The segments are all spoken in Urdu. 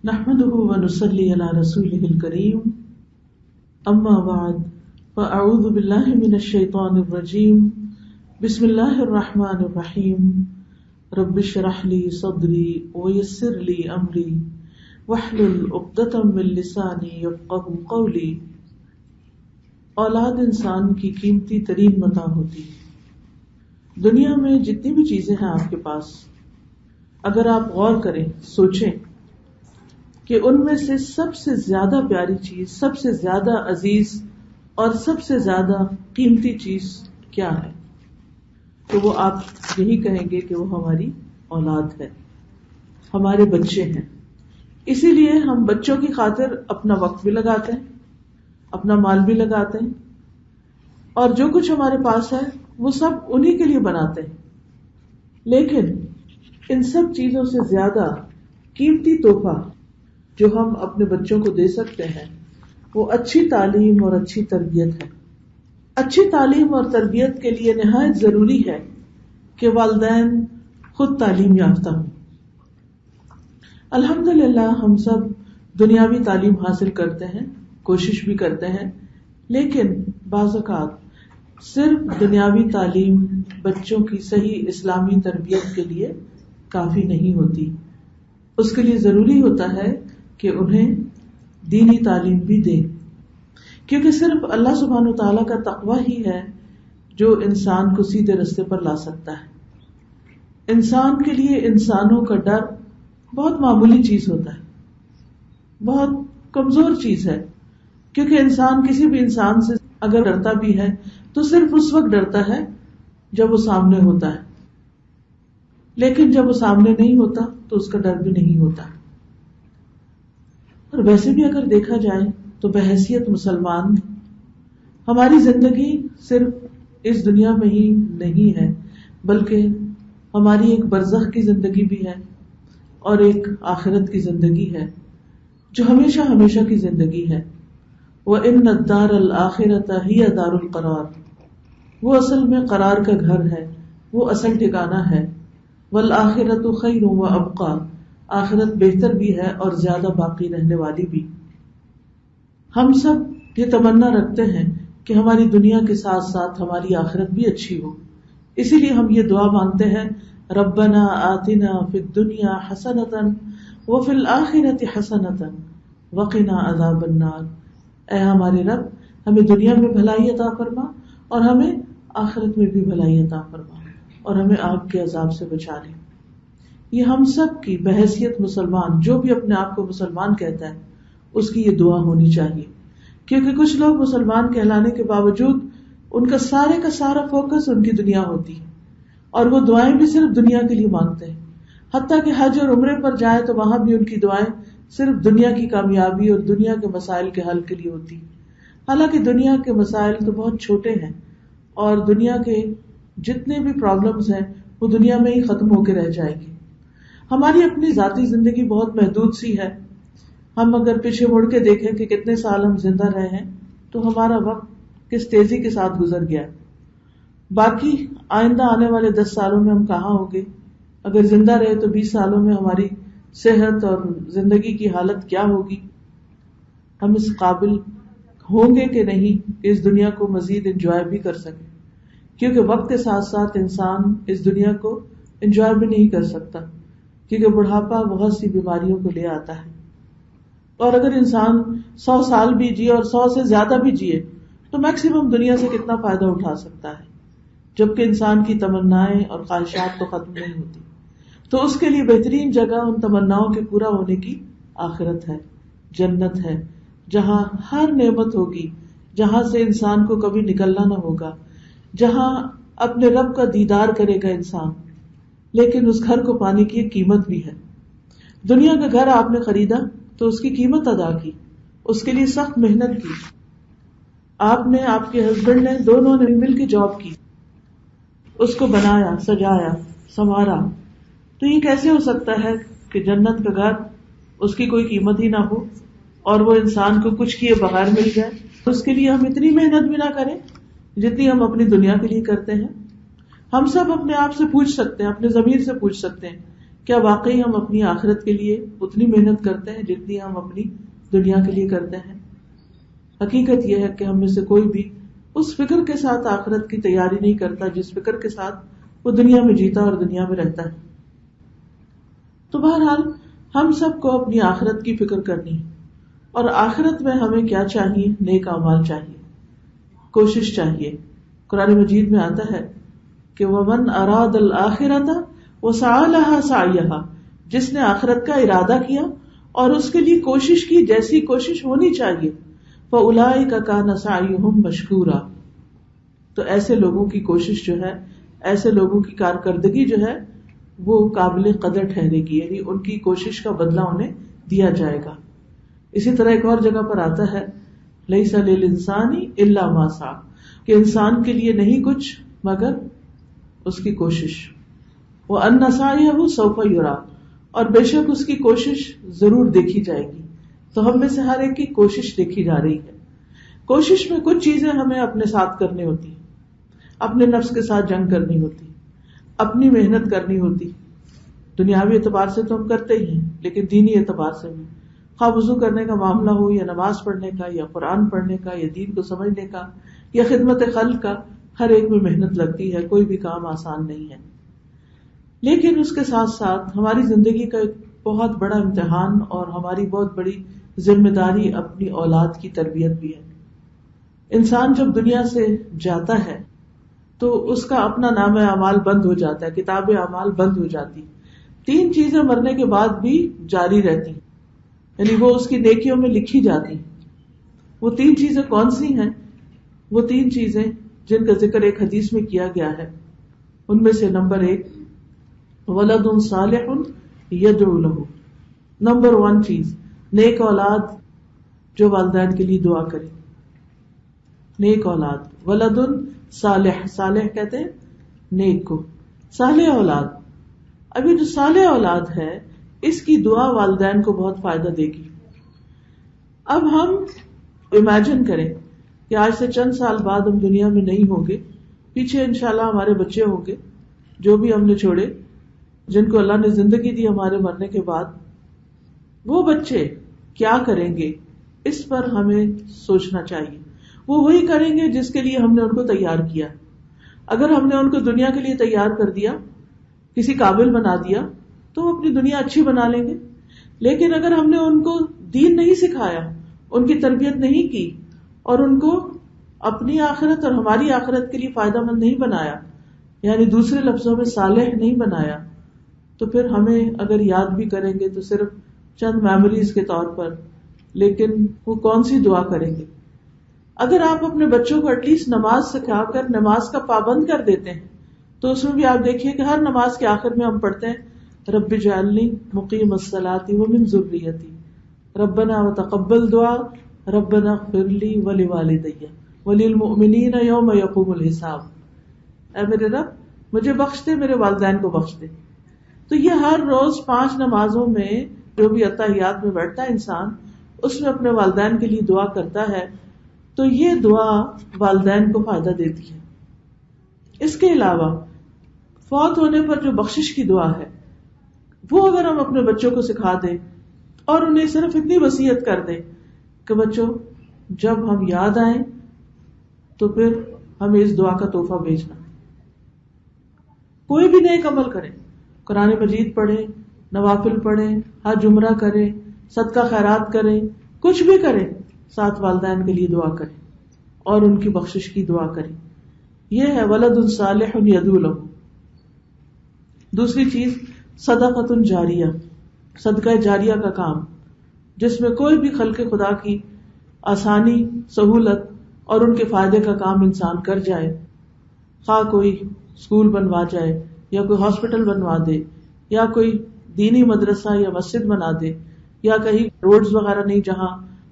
نحمده ونصلي على رسوله الكريم اما بعد فاعوذ بالله من الشيطان الرجيم بسم الله الرحمن الرحيم رب اشرح لي صدري ويسر لي امري واحلل عقدة من لساني يفقهوا قولي۔ اولاد انسان کی قیمتی ترین متاع ہوتی ہے۔ دنیا میں جتنی بھی چیزیں ہیں آپ کے پاس، اگر آپ غور کریں، سوچیں کہ ان میں سے سب سے زیادہ پیاری چیز، سب سے زیادہ عزیز اور سب سے زیادہ قیمتی چیز کیا ہے، تو وہ آپ یہی کہیں گے کہ وہ ہماری اولاد ہے، ہمارے بچے ہیں۔ اسی لیے ہم بچوں کی خاطر اپنا وقت بھی لگاتے ہیں، اپنا مال بھی لگاتے ہیں، اور جو کچھ ہمارے پاس ہے وہ سب انہی کے لیے بناتے ہیں۔ لیکن ان سب چیزوں سے زیادہ قیمتی تحفہ جو ہم اپنے بچوں کو دے سکتے ہیں وہ اچھی تعلیم اور اچھی تربیت ہے۔ اچھی تعلیم اور تربیت کے لیے نہایت ضروری ہے کہ والدین خود تعلیم یافتہ ہوں۔ الحمدللہ ہم سب دنیاوی تعلیم حاصل کرتے ہیں، کوشش بھی کرتے ہیں، لیکن بعض اوقات صرف دنیاوی تعلیم بچوں کی صحیح اسلامی تربیت کے لیے کافی نہیں ہوتی۔ اس کے لیے ضروری ہوتا ہے کہ انہیں دینی تعلیم بھی دیں، کیونکہ صرف اللہ سبحانہ وتعالیٰ کا تقویٰ ہی ہے جو انسان کو سیدھے رستے پر لا سکتا ہے۔ انسان کے لیے انسانوں کا ڈر بہت معمولی چیز ہوتا ہے، بہت کمزور چیز ہے، کیونکہ انسان کسی بھی انسان سے اگر ڈرتا بھی ہے تو صرف اس وقت ڈرتا ہے جب وہ سامنے ہوتا ہے، لیکن جب وہ سامنے نہیں ہوتا تو اس کا ڈر بھی نہیں ہوتا۔ اور ویسے بھی اگر دیکھا جائے تو بحیثیت مسلمان ہماری زندگی صرف اس دنیا میں ہی نہیں ہے، بلکہ ہماری ایک برزخ کی زندگی بھی ہے اور ایک آخرت کی زندگی ہے جو ہمیشہ ہمیشہ کی زندگی ہے۔ وَإِنَّ الدَّارَ الْآخِرَةَ هِيَ دَارُ الْقَرَارِ، وہ اصل میں قرار کا گھر ہے، وہ اصل ٹھکانہ ہے۔ وَالْآخِرَةُ خَيْرٌ وَأَبْقَىٰ، آخرت بہتر بھی ہے اور زیادہ باقی رہنے والی بھی۔ ہم سب یہ تمنا رکھتے ہیں کہ ہماری دنیا کے ساتھ ساتھ ہماری آخرت بھی اچھی ہو، اسی لیے ہم یہ دعا مانگتے ہیں، ربنا آتنا فی الدنیا حسنۃ وفی الآخرۃ حسنۃ وقنا عذاب النار، اے ہمارے رب ہمیں دنیا میں بھلائی عطا فرما اور ہمیں آخرت میں بھی بھلائی عطا فرما اور ہمیں آگ کے عذاب سے بچا لے۔ یہ ہم سب کی بحیثیت مسلمان، جو بھی اپنے آپ کو مسلمان کہتا ہے، اس کی یہ دعا ہونی چاہیے، کیونکہ کچھ لوگ مسلمان کہلانے کے باوجود ان کا سارا فوکس ان کی دنیا ہوتی ہے، اور وہ دعائیں بھی صرف دنیا کے لیے مانگتے ہیں، حتیٰ کہ حج اور عمرے پر جائے تو وہاں بھی ان کی دعائیں صرف دنیا کی کامیابی اور دنیا کے مسائل کے حل کے لیے ہوتی، حالانکہ دنیا کے مسائل تو بہت چھوٹے ہیں اور دنیا کے جتنے بھی پرابلمز ہیں وہ دنیا میں ہی ختم ہو کے رہ جائے گی۔ ہماری اپنی ذاتی زندگی بہت محدود سی ہے، ہم اگر پیچھے مڑ کے دیکھیں کہ کتنے سال ہم زندہ رہے ہیں تو ہمارا وقت کس تیزی کے ساتھ گزر گیا، باقی آئندہ آنے والے 10 سالوں میں ہم کہاں ہوں گے، اگر زندہ رہے تو 20 سالوں میں ہماری صحت اور زندگی کی حالت کیا ہوگی، ہم اس قابل ہوں گے کہ نہیں کہ اس دنیا کو مزید انجوائے بھی کر سکیں، کیونکہ وقت کے ساتھ ساتھ انسان اس دنیا کو انجوائے بھی نہیں کر سکتا، کیونکہ بڑھاپا بہت سی بیماریوں کو لے آتا ہے، اور اگر انسان 100 سال بھی جیے اور 100 سے زیادہ بھی جیے تو میکسیمم دنیا سے کتنا فائدہ اٹھا سکتا ہے، جبکہ انسان کی تمنائیں اور خواہشات تو ختم نہیں ہوتی۔ تو اس کے لیے بہترین جگہ ان تمناؤں کے پورا ہونے کی آخرت ہے، جنت ہے، جہاں ہر نعمت ہوگی، جہاں سے انسان کو کبھی نکلنا نہ ہوگا، جہاں اپنے رب کا دیدار کرے گا انسان۔ لیکن اس گھر کو پانے کی ایک قیمت بھی ہے۔ دنیا کا گھر آپ نے خریدا تو اس کی قیمت ادا کی، اس کے لیے سخت محنت کی، آپ نے، آپ کے ہسبینڈ نے، دونوں نے مل کے جاب کی، اس کو بنایا، سجایا، سنوارا، تو یہ کیسے ہو سکتا ہے کہ جنت کا گھر اس کی کوئی قیمت ہی نہ ہو اور وہ انسان کو کچھ کیے بغیر مل جائے؟ اس کے لیے ہم اتنی محنت بھی نہ کریں جتنی ہم اپنی دنیا کے لیے کرتے ہیں۔ ہم سب اپنے آپ سے پوچھ سکتے ہیں، اپنے ضمیر سے پوچھ سکتے ہیں کیا واقعی ہم اپنی آخرت کے لیے اتنی محنت کرتے ہیں جتنی ہم اپنی دنیا کے لیے کرتے ہیں؟ حقیقت یہ ہے کہ ہم میں سے کوئی بھی اس فکر کے ساتھ آخرت کی تیاری نہیں کرتا جس فکر کے ساتھ وہ دنیا میں جیتا اور دنیا میں رہتا ہے. تو بہرحال ہم سب کو اپنی آخرت کی فکر کرنی ہے، اور آخرت میں ہمیں کیا چاہیے؟ نیک اعمال چاہیے، کوشش چاہیے. قرآن مجید میں آتا ہے کہ وَمَنْ أَرَادَ الْآخِرَةَ وَسَعَى لَهَا سَعْيَهَا، جس نے آخرت کا ارادہ کیا اور اس کے لیے کوشش کی جیسی کوشش ہونی چاہیے، فَأُولَٰئِكَ كَانَ سَعْيُهُمْ مَشْكُورًا، تو ایسے لوگوں کی کوشش جو ہے، ایسے لوگوں کی کارکردگی جو ہے وہ قابل قدر ٹھہرے گی، یعنی ان کی کوشش کا بدلہ انہیں دیا جائے گا. اسی طرح ایک اور جگہ پر آتا ہے لَيْسَ لِلْإِنسَانِ إِلَّا مَا سَعَىٰ، کہ انسان کے لیے نہیں کچھ مگر اس کی کوشش. وَأَنَّ سَعْيَهُ سَوْفَ يُرَىٰ، اور بے شک اس کی کوشش ضرور دیکھی جائے گی. تو ہم میں سے ہر ایک کی کوشش دیکھی جا رہی ہے. کوشش میں کچھ چیزیں ہمیں اپنے ساتھ کرنی ہوتی، اپنے نفس کے ساتھ جنگ کرنی ہوتی، اپنی محنت کرنی ہوتی. دنیاوی اعتبار سے تو ہم کرتے ہی ہیں، لیکن دینی اعتبار سے بھی، خواہ وضو کرنے کا معاملہ ہو یا نماز پڑھنے کا یا قرآن پڑھنے کا یا دین کو سمجھنے کا یا خدمت خلق کا، ہر ایک میں محنت لگتی ہے، کوئی بھی کام آسان نہیں ہے. لیکن اس کے ساتھ ساتھ ہماری زندگی کا ایک بہت بڑا امتحان اور ہماری بہت بڑی ذمہ داری اپنی اولاد کی تربیت بھی ہے. انسان جب دنیا سے جاتا ہے تو اس کا اپنا نام اعمال بند ہو جاتا ہے، کتاب اعمال بند ہو جاتی. 3 چیزیں مرنے کے بعد بھی جاری رہتی، یعنی وہ اس کی نیکیوں میں لکھی جاتی. وہ 3 چیزیں کون سی ہیں؟ وہ 3 چیزیں جن کا ذکر ایک حدیث میں کیا گیا ہے، ان میں سے نمبر 1 ولد صالح یدعو لہ. نمبر 1 چیز نیک اولاد جو والدین کے لیے دعا کرے. نیک اولاد، ولد صالح، صالح کہتے ہیں نیک کو، صالح اولاد. ابھی جو صالح اولاد ہے اس کی دعا والدین کو بہت فائدہ دے گی. اب ہم امیجن کریں کہ آج سے چند سال بعد ہم دنیا میں نہیں ہوں گے، پیچھے انشاءاللہ ہمارے بچے ہوں گے جو بھی ہم نے چھوڑے، جن کو اللہ نے زندگی دی ہمارے مرنے کے بعد. وہ بچے کیا کریں گے اس پر ہمیں سوچنا چاہیے. وہ وہی کریں گے جس کے لیے ہم نے ان کو تیار کیا. اگر ہم نے ان کو دنیا کے لیے تیار کر دیا، کسی قابل بنا دیا، تو وہ اپنی دنیا اچھی بنا لیں گے. لیکن اگر ہم نے ان کو دین نہیں سکھایا، ان کی تربیت نہیں کی اور ان کو اپنی آخرت اور ہماری آخرت کے لیے فائدہ مند نہیں بنایا، یعنی دوسرے لفظوں میں صالح نہیں بنایا، تو پھر ہمیں اگر یاد بھی کریں گے تو صرف چند میموریز کے طور پر، لیکن وہ کون سی دعا کریں گے. اگر آپ اپنے بچوں کو ایٹ لیسٹ نماز سکھا کر نماز کا پابند کر دیتے ہیں تو اس میں بھی آپ دیکھیے کہ ہر نماز کے آخر میں ہم پڑھتے ہیں رب اجعلنی مقیم الصلاۃ ومن ذریتی ربنا وتقبل دعا ربنا اغفر لی ولوالدی وللمؤمنین یوم یقوم الحساب. اے میرے رب مجھے بخش دے، میرے والدین کو بخش دے. تو یہ ہر روز 5 نمازوں میں جو بھی اتحیات میں بیٹھتا ہے انسان، اس میں اپنے والدین کے لیے دعا کرتا ہے، تو یہ دعا والدین کو فائدہ دیتی ہے. اس کے علاوہ فوت ہونے پر جو بخشش کی دعا ہے وہ اگر ہم اپنے بچوں کو سکھا دیں اور انہیں صرف اتنی وصیت کر دیں کہ بچوں جب ہم یاد آئیں تو پھر ہمیں اس دعا کا تحفہ بھیجنا. کوئی بھی نیک عمل کریں، قرآن مجید پڑھیں، نوافل پڑھیں، حج عمرہ کریں، صدقہ خیرات کریں، کچھ بھی کریں، ساتھ والدین کے لیے دعا کریں اور ان کی بخشش کی دعا کریں. یہ ہے ولد صالح یدعو لہ. دوسری چیز صدقۃ جاریہ، صدقہ جاریہ کا کام، جس میں کوئی بھی خلق خدا کی آسانی، سہولت اور ان کے فائدے کا کام انسان کر جائے. خواہ کوئی اسکول بنوا جائے یا کوئی ہاسپٹل بنوا دے یا کوئی دینی مدرسہ یا مسجد بنا دے یا کہیں روڈز وغیرہ نہیں جہاں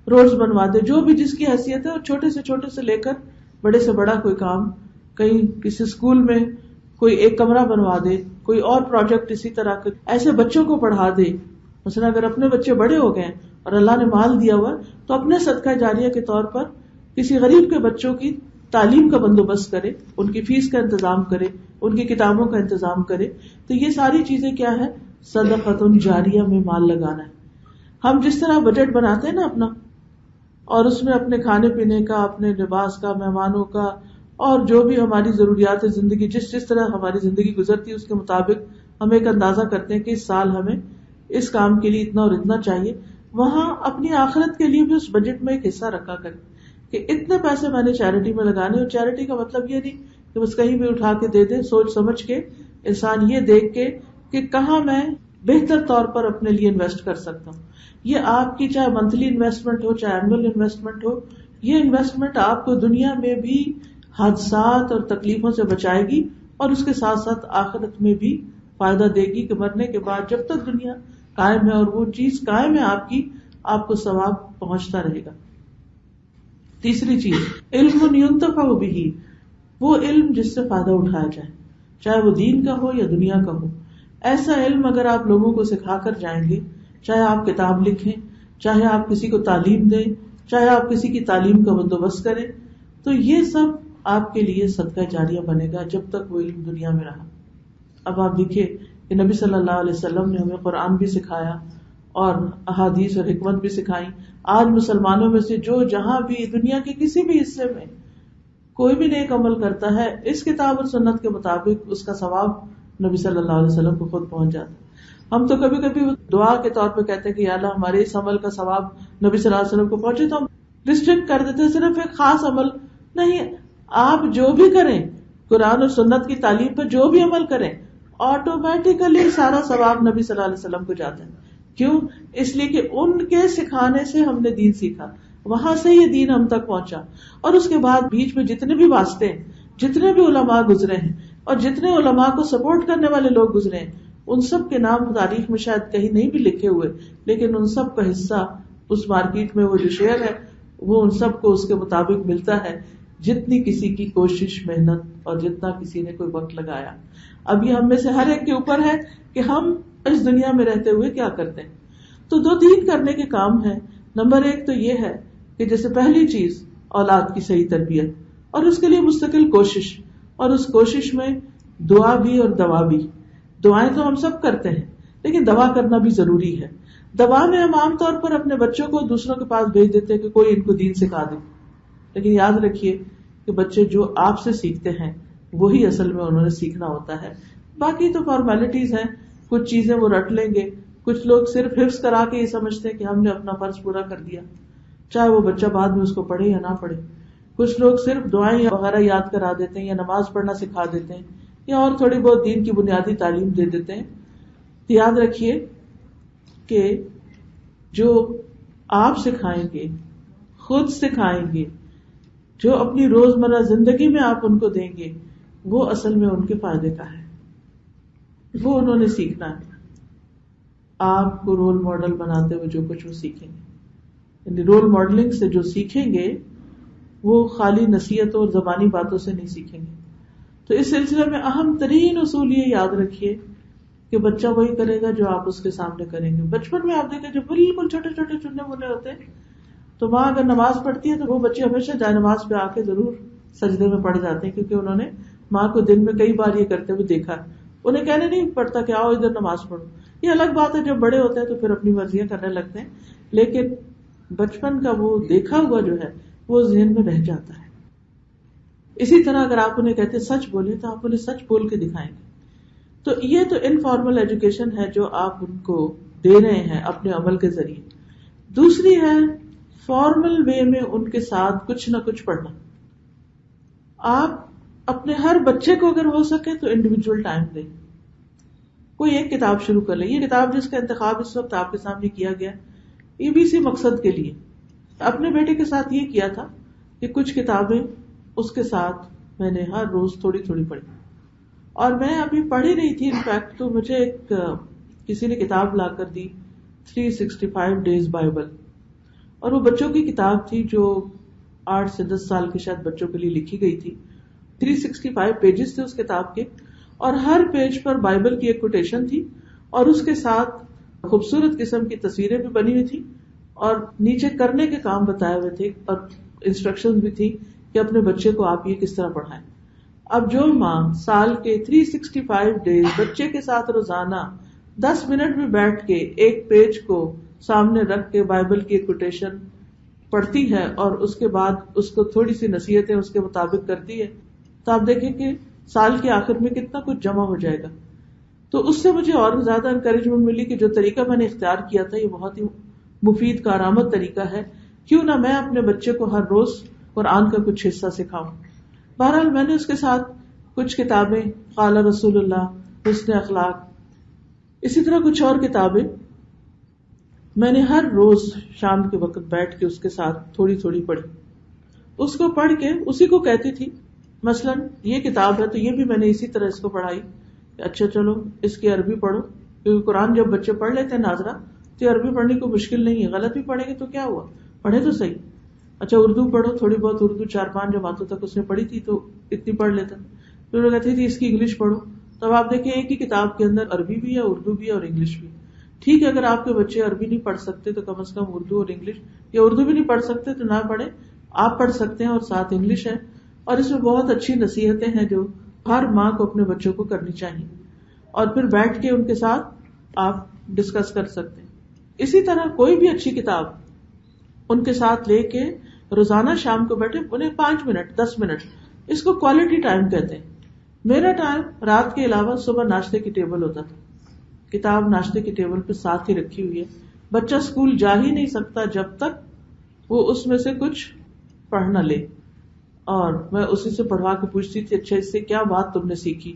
روڈز بنوا دے، جو بھی جس کی حیثیت ہے، اور چھوٹے سے لے کر بڑے سے بڑا کوئی کام، کہیں کسی اسکول میں کوئی ایک کمرہ بنوا دے، کوئی اور پروجیکٹ اسی طرح کے، ایسے بچوں کو پڑھا دے. مثلا اگر اپنے بچے بڑے ہو گئے اور اللہ نے مال دیا ہوا تو اپنے صدقہ جاریہ کے طور پر کسی غریب کے بچوں کی تعلیم کا بندوبست کرے، ان کی فیس کا انتظام کرے، ان کی کتابوں کا انتظام کرے. تو یہ ساری چیزیں کیا ہے؟ صدقۃ جاریہ میں مال لگانا ہے. ہم جس طرح بجٹ بناتے ہیں نا اپنا، اور اس میں اپنے کھانے پینے کا، اپنے لباس کا، مہمانوں کا، اور جو بھی ہماری ضروریات زندگی، جس طرح ہماری زندگی گزرتی ہے اس کے مطابق ہم ایک اندازہ کرتے ہیں کہ اس سال ہمیں اس کام کے لیے اتنا اور اتنا چاہیے. وہاں اپنی آخرت کے لیے بھی اس بجٹ میں ایک حصہ رکھا کریں کہ اتنے پیسے میں نے چیریٹی میں لگانے. اور چیریٹی کا مطلب یہ نہیں کہ بس کہیں بھی اٹھا کے دے دے، سوچ سمجھ کے انسان یہ دیکھ کے کہ کہاں میں بہتر طور پر اپنے لیے انویسٹ کر سکتا ہوں. یہ آپ کی چاہے منتھلی انویسٹمنٹ ہو، چاہے اینول انویسٹمنٹ ہو، یہ انویسٹمنٹ آپ کو دنیا میں بھی حادثات اور تکلیفوں سے بچائے گی، اور اس کے ساتھ ساتھ آخرت میں بھی فائدہ دے گی کہ مرنے کے بعد جب تک دنیا قائم ہے اور وہ چیز قائم ہے آپ کی، آپ کو ثواب پہنچتا رہے گا. تیسری چیز، علم ينتفع به، وہ علم جس سے فائدہ اٹھایا جائے، چاہے وہ دین کا ہو یا دنیا کا ہو. ایسا علم اگر آپ لوگوں کو سکھا کر جائیں گے، چاہے آپ کتاب لکھیں، چاہے آپ کسی کو تعلیم دیں، چاہے آپ کسی کی تعلیم کا بندوبست کریں، تو یہ سب آپ کے لیے صدقہ جاریہ بنے گا جب تک وہ علم دنیا میں رہا. اب آپ دیکھیے کہ نبی صلی اللہ علیہ وسلم نے ہمیں قرآن بھی سکھایا اور احادیث اور حکمت بھی سکھائی. آج مسلمانوں میں سے جو جہاں بھی دنیا کے کسی بھی حصے میں کوئی بھی نیک عمل کرتا ہے، اس کتاب اور سنت کے مطابق اس کا ثواب نبی صلی اللہ علیہ وسلم کو خود پہنچ جاتا ہے. ہم تو کبھی کبھی دعا کے طور پہ کہتے ہیں کہ یا اللہ ہمارے اس عمل کا ثواب نبی صلی اللہ علیہ وسلم کو پہنچے، تو ہم ریسٹرکٹ کر دیتے ہیں صرف ایک خاص عمل. نہیں، آپ جو بھی کریں، قرآن اور سنت کی تعلیم پر جو بھی عمل کریں، آٹومیٹیکلی سارا ثواب نبی صلی اللہ علیہ وسلم کو جاتا ہے. کیوں؟ اس لیے کہ ان کے سکھانے سے ہم نے دین سیکھا، وہاں سے یہ دین ہم تک پہنچا. اور اس کے بعد بیچ میں جتنے بھی واسطے ہیں، جتنے بھی علماء گزرے ہیں، اور جتنے علماء کو سپورٹ کرنے والے لوگ گزرے ہیں، ان سب کے نام تاریخ میں شاید کہیں نہیں بھی لکھے ہوئے، لیکن ان سب کا حصہ اس مارکیٹ میں وہ جو شیئر ہے وہ ان سب کو اس کے مطابق ملتا ہے، جتنی کسی کی کوشش، محنت اور جتنا کسی نے کوئی وقت لگایا. اب یہ ہم میں سے ہر ایک کے اوپر ہے کہ ہم اس دنیا میں رہتے ہوئے کیا کرتے ہیں. تو دو تین کرنے کے کام ہیں. نمبر ایک تو یہ ہے کہ جیسے پہلی چیز اولاد کی صحیح تربیت، اور اس کے لیے مستقل کوشش، اور اس کوشش میں دعا بھی اور دوا بھی. دعائیں تو ہم سب کرتے ہیں، لیکن دوا کرنا بھی ضروری ہے. دوا میں ہم عام طور پر اپنے بچوں کو دوسروں کے پاس بھیج دیتے ہیں کہ کوئی ان کو دین سکھا دے، لیکن یاد رکھیے کہ بچے جو آپ سے سیکھتے ہیں وہی اصل میں انہوں نے سیکھنا ہوتا ہے. باقی تو فارمیلٹیز ہیں، کچھ چیزیں وہ رٹ لیں گے. کچھ لوگ صرف حفظ کرا کے یہ سمجھتے ہیں کہ ہم نے اپنا فرض پورا کر دیا، چاہے وہ بچہ بعد میں اس کو پڑھے یا نہ پڑھے. کچھ لوگ صرف دعائیں وغیرہ یاد کرا دیتے ہیں، یا نماز پڑھنا سکھا دیتے ہیں، یا اور تھوڑی بہت دین کی بنیادی تعلیم دے دیتے ہیں. تو یاد رکھیے کہ جو آپ سکھائیں گے، خود سکھائیں گے، جو اپنی روزمرہ زندگی میں آپ ان کو دیں گے، وہ اصل میں ان کے فائدے کا ہے. وہ انہوں نے سیکھنا ہے. آپ کو رول ماڈل بناتے ہوئے جو کچھ وہ سیکھیں گے، یعنی رول ماڈلنگ سے جو سیکھیں گے وہ خالی نصیحتوں اور زبانی باتوں سے نہیں سیکھیں گے. تو اس سلسلے میں اہم ترین اصول یہ یاد رکھیے کہ بچہ وہی کرے گا جو آپ اس کے سامنے کریں گے. بچپن میں آپ دیکھیں جو بالکل چھوٹے چھوٹے چننے منے ہوتے ہیں، تو ماں اگر نماز پڑھتی ہے تو وہ بچے ہمیشہ جائے نماز پہ آ کے ضرور سجدے میں پڑھ جاتے ہیں، کیونکہ انہوں نے ماں کو دن میں کئی بار یہ کرتے ہوئے دیکھا. انہیں کہنے نہیں پڑتا کہ آؤ ادھر نماز پڑھو. یہ الگ بات ہے، جب بڑے ہوتے ہیں تو پھر اپنی مرضیاں کرنے لگتے ہیں، لیکن بچپن کا وہ دیکھا ہوا جو ہے وہ ذہن میں رہ جاتا ہے. اسی طرح اگر آپ انہیں کہتے سچ بولے تو آپ انہیں سچ بول کے دکھائیں گے. تو یہ تو انفارمل ایجوکیشن ہے جو آپ ان کو دے رہے ہیں اپنے عمل کے ذریعے. دوسری ہے فارمل وے میں ان کے ساتھ کچھ نہ کچھ پڑھنا. آپ اپنے ہر بچے کو اگر ہو سکے تو انڈیویجول ٹائم دیں. کوئی ایک کتاب شروع کر لیں. یہ کتاب جس کا انتخاب اس وقت آپ کے سامنے کیا گیا یہ بھی اسی مقصد کے لیے. اپنے بیٹے کے ساتھ یہ کیا تھا کہ کچھ کتابیں اس کے ساتھ میں نے ہر روز تھوڑی تھوڑی پڑھی، اور میں ابھی پڑھ ہی رہی تھی انفیکٹ تو مجھے ایک کسی نے کتاب لا کر دی 365 ڈیز بائبل، اور وہ بچوں کی کتاب تھی جو 8 سے 10 سال کے شاید بچوں کے لیے لکھی گئی تھی. 365 پیجز تھے اس کتاب کے، اور ہر پیج پر بائبل کی ایک کوٹیشن تھی، اور اس کے ساتھ خوبصورت قسم کی تصویریں بھی بنی ہوئی تھی، اور نیچے کرنے کے کام بتائے ہوئے تھے، اور انسٹرکشن بھی تھی کہ اپنے بچے کو آپ یہ کس طرح پڑھائیں. اب جو ماں سال کے 365 ڈیز بچے کے ساتھ روزانہ 10 منٹ میں بیٹھ کے ایک پیج کو سامنے رکھ کے بائبل کی ایک کوٹیشن پڑھتی ہے اور اس کے بعد اس کو تھوڑی سی نصیحتیں اس کے مطابق کرتی ہے، تو آپ دیکھیں کہ سال کے آخر میں کتنا کچھ جمع ہو جائے گا. تو اس سے مجھے اور زیادہ انکریجمنٹ ملی کہ جو طریقہ میں نے اختیار کیا تھا یہ بہت ہی مفید کارآمد طریقہ ہے، کیوں نہ میں اپنے بچے کو ہر روز قرآن کا کچھ حصہ سکھاؤں. بہرحال میں نے اس کے ساتھ کچھ کتابیں، قال رسول اللہ، حسن اخلاق، اسی طرح کچھ اور کتابیں میں نے ہر روز شام کے وقت بیٹھ کے اس کے ساتھ تھوڑی تھوڑی پڑھی. اس کو پڑھ کے اسی کو کہتی تھی، مثلا یہ کتاب ہے تو یہ بھی میں نے اسی طرح اس کو پڑھائی، اچھا چلو اس کی عربی پڑھو، کیونکہ قرآن جب بچے پڑھ لیتے ہیں ناظرہ تو عربی پڑھنے کو مشکل نہیں ہے، غلط بھی پڑھیں گے تو کیا ہوا، پڑھے تو صحیح. اچھا اردو پڑھو، تھوڑی بہت اردو 4-5 جماعتوں تک اس نے پڑھی تھی تو اتنی پڑھ لیتا. پھر وہ کہتی تھی اس کی انگلش پڑھو. تب آپ دیکھیں ایک ہی کتاب کے اندر عربی بھی ہے، اردو بھی ہے اور انگلش بھی. ٹھیک ہے اگر آپ کے بچے عربی نہیں پڑھ سکتے تو کم از کم اردو اور انگلش، یا اردو بھی نہیں پڑھ سکتے تو نہ پڑھیں، آپ پڑھ سکتے ہیں اور ساتھ انگلش ہے. اور اس میں بہت اچھی نصیحتیں ہیں جو ہر ماں کو اپنے بچوں کو کرنی چاہیے، اور پھر بیٹھ کے ان کے ساتھ آپ ڈسکس کر سکتے ہیں. اسی طرح کوئی بھی اچھی کتاب ان کے ساتھ لے کے روزانہ شام کو بیٹھے، انہیں 5 منٹ 10 منٹ، اس کو کوالٹی ٹائم کہتے ہیں. میرا ٹائم رات کے علاوہ صبح ناشتے کی ٹیبل ہوتا تھا، کتاب ناشتے کی ٹیبل پہ ساتھ ہی رکھی ہوئی ہے. بچہ اسکول جا ہی نہیں سکتا جب تک وہ اس میں سے کچھ پڑھ نہ لے، اور میں اسی سے پڑھوا کے پوچھتی تھی اچھا اس سے کیا بات تم نے سیکھی،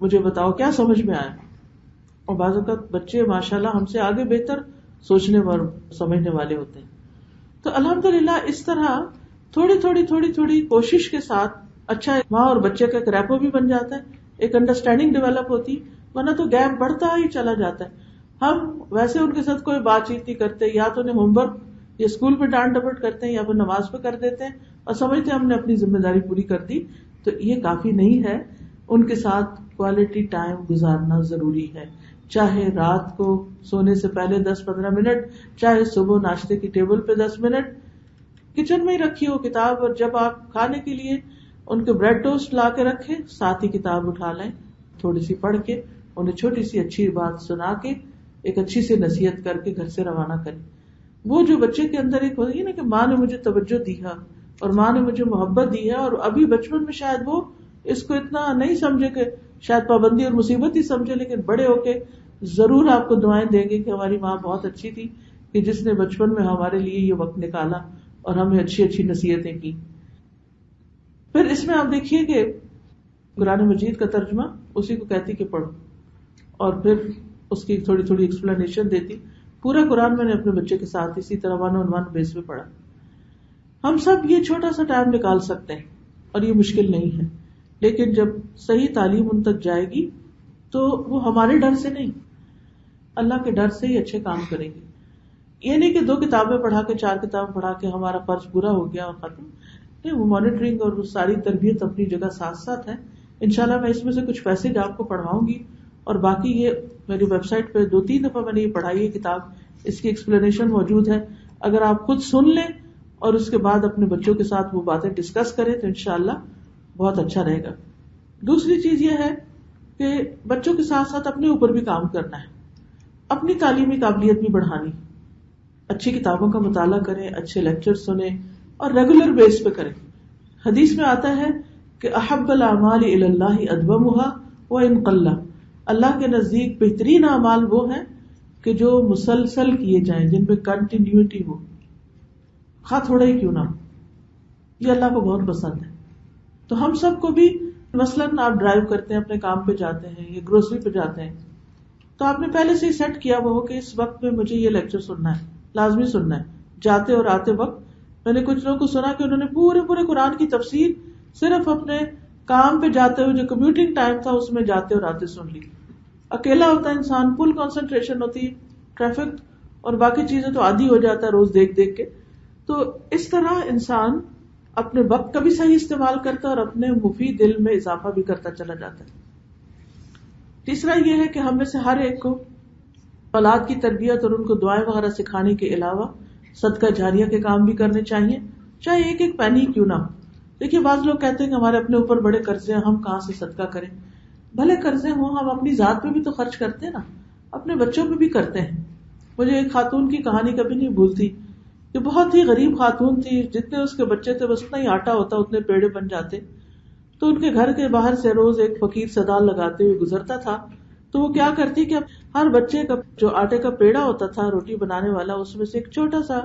مجھے بتاؤ کیا سمجھ میں آیا. اور بعض اوقات بچے ماشاءاللہ ہم سے آگے بہتر سوچنے اور سمجھنے والے ہوتے ہیں. تو الحمدللہ اس طرح تھوڑی تھوڑی تھوڑی تھوڑی کوشش کے ساتھ اچھا ماں اور بچے کا ایک ریپو بھی بن جاتا ہے، ایک انڈرسٹینڈنگ ڈیولپ ہوتی، ورنہ تو گیپ بڑھتا ہی چلا جاتا ہے. ہم ویسے ان کے ساتھ کوئی بات چیت نہیں کرتے، یا تو انہیں ہوم ورک یا اسکول پہ ڈانٹ ڈپٹ کرتے ہیں یا پھر نماز پہ کر دیتے ہیں اور سمجھتے ہیں ہم نے اپنی ذمہ داری پوری کر دی. تو یہ کافی نہیں ہے، ان کے ساتھ کوالٹی ٹائم گزارنا ضروری ہے، چاہے رات کو سونے سے پہلے 10-15 منٹ، چاہے صبح ناشتے کی ٹیبل پہ 10 منٹ، کچن میں ہی رکھی ہو کتاب، اور جب آپ کھانے کے لیے ان کے بریڈ ٹوسٹ لا کے رکھیں، ساتھ ہی کتاب اٹھا لیں، تھوڑی سی پڑھ کے انہیں چھوٹی سی اچھی بات سنا کے ایک اچھی سی نصیحت کر کے گھر سے روانہ کریں. وہ جو بچے کے اندر ایک ہوتی ہے نا کہ ماں نے مجھے توجہ دی ہے اور ماں نے مجھے محبت دی ہے، اور ابھی بچپن میں شاید وہ اس کو اتنا نہیں سمجھے کہ شاید پابندی اور مصیبت ہی سمجھے، لیکن بڑے ہو کے ضرور آپ کو دعائیں دیں گے کہ ہماری ماں بہت اچھی تھی کہ جس نے بچپن میں ہمارے لیے یہ وقت نکالا اور ہمیں اچھی اچھی نصیحتیں کی. پھر اس میں آپ دیکھیے کہ قرآن مجید کا ترجمہ اسی کو کہتی کہ پڑھو، اور پھر اس کی تھوڑی تھوڑی ایکسپلینیشن دیتی. پورا قرآن میں نے اپنے بچے کے ساتھ اسی طرح 1-on-1 بیس پہ پڑھا. ہم سب یہ چھوٹا سا ٹائم نکال سکتے ہیں اور یہ مشکل نہیں ہے، لیکن جب صحیح تعلیم ان تک جائے گی تو وہ ہمارے ڈر سے نہیں، اللہ کے ڈر سے ہی اچھے کام کریں گے. یہ نہیں کہ 2 کتابیں پڑھا کے 4 کتابیں پڑھا کے ہمارا فرض پورا ہو گیا اور ختم نہیں. وہ مانیٹرنگ اور وہ ساری تربیت اپنی جگہ ساتھ ساتھ ہے. انشاءاللہ میں اس میں سے کچھ پیسج آپ کو پڑھواؤں گی، اور باقی یہ میری ویب سائٹ پہ 2-3 دفعہ میں نے یہ پڑھائی ہے کتاب، اس کی ایکسپلینیشن موجود ہے. اگر آپ خود سن لیں اور اس کے بعد اپنے بچوں کے ساتھ وہ باتیں ڈسکس کریں تو انشاءاللہ بہت اچھا رہے گا. دوسری چیز یہ ہے کہ بچوں کے ساتھ ساتھ اپنے اوپر بھی کام کرنا ہے، اپنی تعلیمی قابلیت بھی بڑھانی. اچھی کتابوں کا مطالعہ کریں، اچھے لیکچر سنیں اور ریگولر بیس پہ کریں. حدیث میں آتا ہے کہ احب الاعمال الی اللہ ادومها وان قل، اللہ کے نزدیک بہترین اعمال وہ ہیں کہ جو مسلسل کیے جائیں، جن میں کنٹینیوٹی ہو، خواہ تھوڑا ہی کیوں نہ ہو. یہ اللہ کو بہت پسند ہے. تو ہم سب کو بھی مثلاً آپ ڈرائیو کرتے ہیں، اپنے کام پہ جاتے ہیں یا گروسری پہ جاتے ہیں، تو آپ نے پہلے سے ہی سیٹ کیا وہ ہو کہ اس وقت میں مجھے یہ لیکچر سننا ہے، لازمی سننا ہے. جاتے اور آتے وقت میں نے کچھ لوگوں کو سنا کہ انہوں نے پورے قرآن کی تفسیر صرف اپنے کام پہ جاتے ہوئے جو کمیوٹنگ ٹائم تھا اس میں جاتے اور آتے سن لی. اکیلا ہوتا ہے انسان، فل کنسنٹریشن ہوتی ہے، ٹریفک اور باقی چیزیں تو عادی ہو جاتا ہے روز دیکھ دیکھ کے. تو اس طرح انسان اپنے وقت کا بھی صحیح استعمال کرتا ہے اور اپنے مفید علم میں اضافہ بھی کرتا چلا جاتا ہے. تیسرا یہ ہے کہ ہم میں سے ہر ایک کو اولاد کی تربیت اور ان کو دعائیں وغیرہ سکھانے کے علاوہ صدقہ جاریہ کے کام بھی کرنے چاہیے، چاہے ایک پینی کیوں نہ ہو. دیکھیے بعض لوگ کہتے ہیں کہ ہمارے اپنے اوپر بڑے قرضے ہیں، ہم کہاں سے صدقہ کریں. بھلے قرضے ہوں، ہم اپنی ذات پہ بھی تو خرچ کرتے ہیں نا. اپنے بچوں پہ بھی کرتے ہیں. مجھے ایک خاتون کی کہانی کبھی نہیں بھولتی کہ بہت ہی غریب خاتون تھی, جتنے اس کے بچے تھے بس اتنا ہی آٹا ہوتا اتنے پیڑے بن جاتے. تو ان کے گھر کے باہر سے روز ایک فقیر صدا لگاتے ہوئے گزرتا تھا. تو وہ کیا کرتی کہ ہر بچے کا جو آٹے کا پیڑا ہوتا تھا روٹی بنانے والا, اس میں سے ایک چھوٹا سا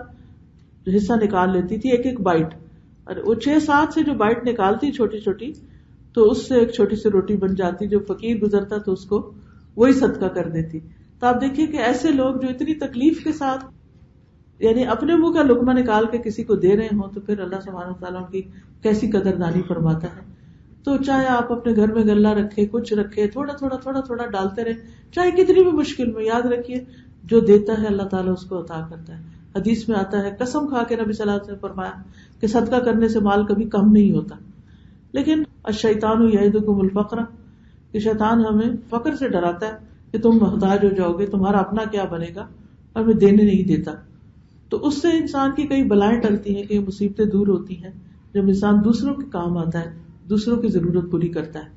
حصہ نکال لیتی تھی, ایک ایک بائٹ. اور وہ 6-7 سے جو بائٹ نکالتی چھوٹی چھوٹی, تو اس سے ایک چھوٹی سی روٹی بن جاتی. جو فقیر گزرتا تو اس کو وہی صدقہ کر دیتی. تو آپ دیکھیے کہ ایسے لوگ جو اتنی تکلیف کے ساتھ یعنی اپنے منہ کا لقمہ نکال کے کسی کو دے رہے ہوں, تو پھر اللہ سبحانہ وتعالیٰ ان کی کیسی قدردانی فرماتا ہے. تو چاہے آپ اپنے گھر میں غلہ رکھے, کچھ رکھے, تھوڑا تھوڑا تھوڑا تھوڑا ڈالتے رہے, چاہے کتنی بھی مشکل میں, یاد رکھیے جو دیتا ہے اللہ تعالیٰ اس کو عطا کرتا ہے. حدیث میں آتا ہے, قسم کھا کے نبی صلی اللہ علیہ وسلم نے فرمایا کہ صدقہ کرنے سے مال کبھی کم نہیں ہوتا. لیکن الشیطان یعدکم الفقر, کہ شیطان ہمیں فقر سے ڈراتا ہے کہ تم محتاج ہو جاؤ گے, تمہارا اپنا کیا بنے گا, اور ہمیں دینے نہیں دیتا. تو اس سے انسان کی کئی بلائیں ٹلتی ہیں, کئی مصیبتیں دور ہوتی ہیں جب انسان دوسروں کے کام آتا ہے, دوسروں کی ضرورت پوری کرتا ہے.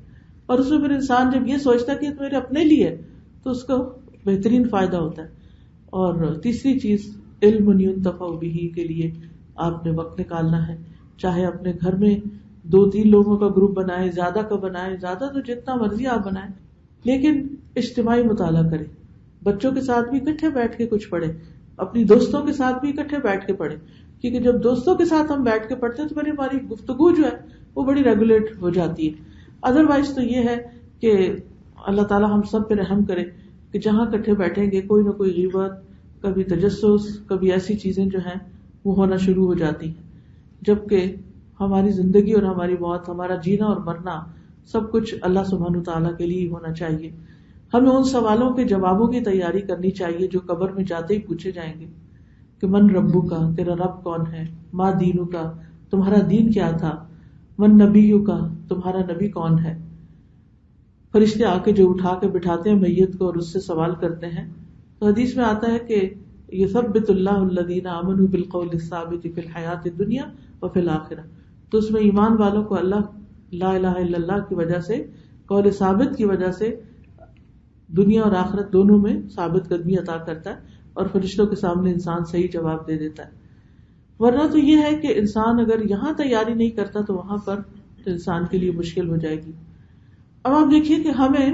اور اس میں پھر انسان جب یہ سوچتا ہے کہ یہ میرے اپنے لیے ہے, تو اس کو بہترین فائدہ ہوتا ہے. اور تیسری چیز, علم ينتفع به کے لیے آپ نے وقت نکالنا ہے. چاہے اپنے گھر میں 2-3 لوگوں کا گروپ بنائے, زیادہ کا بنائے, زیادہ تو جتنا مرضی آپ بنائیں, لیکن اجتماعی مطالعہ کریں. بچوں کے ساتھ بھی اکٹھے بیٹھ کے کچھ پڑھیں, اپنی دوستوں کے ساتھ بھی اکٹھے بیٹھ کے پڑھیں. کیونکہ جب دوستوں کے ساتھ ہم بیٹھ کے پڑھتے ہیں تو ہماری گفتگو جو ہے وہ بڑی ریگولیٹ ہو جاتی ہے. ادروائز تو یہ ہے کہ اللہ تعالیٰ ہم سب پہ رحم کرے کہ جہاں اکٹھے بیٹھیں گے کوئی نہ کوئی غیبت, کبھی تجسس, کبھی ایسی چیزیں جو ہیں وہ ہونا شروع ہو جاتی ہیں. جبکہ ہماری زندگی اور ہماری موت, ہمارا جینا اور مرنا سب کچھ اللہ سبحانہ وتعالیٰ کے لیے ہونا چاہیے. ہمیں ان سوالوں کے جوابوں کی تیاری کرنی چاہیے جو قبر میں جاتے ہی پوچھے جائیں گے کہ من ربو کا, تیرا رب کون ہے, ما دینو کا, تمہارا دین کیا تھا, من نبیو کا, تمہارا نبی کون ہے. فرشتے آ کے جو اٹھا کے بٹھاتے ہیں میت کو اور اس سے سوال کرتے ہیں. تو حدیث میں آتا ہے کہ یثبت اللہ الذین آمنوا بالقول الثابت فی الحیات الدنیا وفی الآخرہ. تو اس میں ایمان والوں کو اللہ لا الہ الا اللہ کی وجہ سے, قول ثابت کی وجہ سے دنیا اور آخرت دونوں میں ثابت قدمی عطا کرتا ہے, اور فرشتوں کے سامنے انسان صحیح جواب دے دیتا ہے. ورنہ تو یہ ہے کہ انسان اگر یہاں تیاری نہیں کرتا تو وہاں پر تو انسان کے لیے مشکل ہو جائے گی. اب آپ دیکھیے کہ ہمیں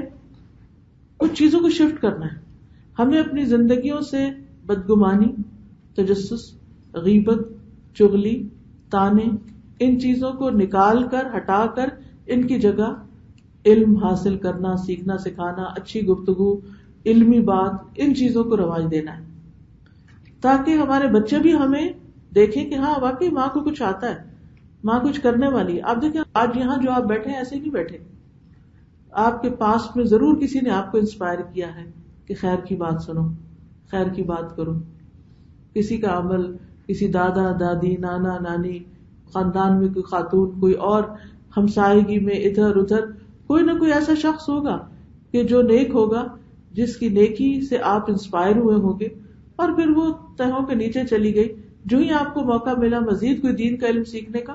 کچھ چیزوں کو شفٹ کرنا ہے. ہمیں اپنی زندگیوں سے بدگمانی, تجسس, غیبت, چغلی, تانے, ان چیزوں کو نکال کر, ہٹا کر ان کی جگہ علم حاصل کرنا, سیکھنا, سکھانا, اچھی گفتگو, علمی بات, ان چیزوں کو رواج دینا ہے, تاکہ ہمارے بچے بھی ہمیں دیکھیں کہ ہاں واقعی ماں کو کچھ آتا ہے, ماں کچھ کرنے والی ہے. آپ دیکھیں آج یہاں جو آپ بیٹھے ہیں ایسے نہیں بیٹھے, آپ کے پاس میں ضرور کسی نے آپ کو انسپائر کیا ہے کہ خیر کی بات سنو, خیر کی بات کرو. کسی کا عمل, کسی دادا دادی, نانا نانی, خاندان میں کوئی خاتون, کوئی اور ہمسائیگی میں ادھر ادھر کوئی نہ کوئی ایسا شخص ہوگا کہ جو نیک ہوگا, جس کی نیکی سے آپ انسپائر ہوئے ہوں گے, اور پھر وہ تہوں کے نیچے چلی گئی. جو ہی آپ کو موقع ملا مزید کوئی دین کا علم سیکھنے کا,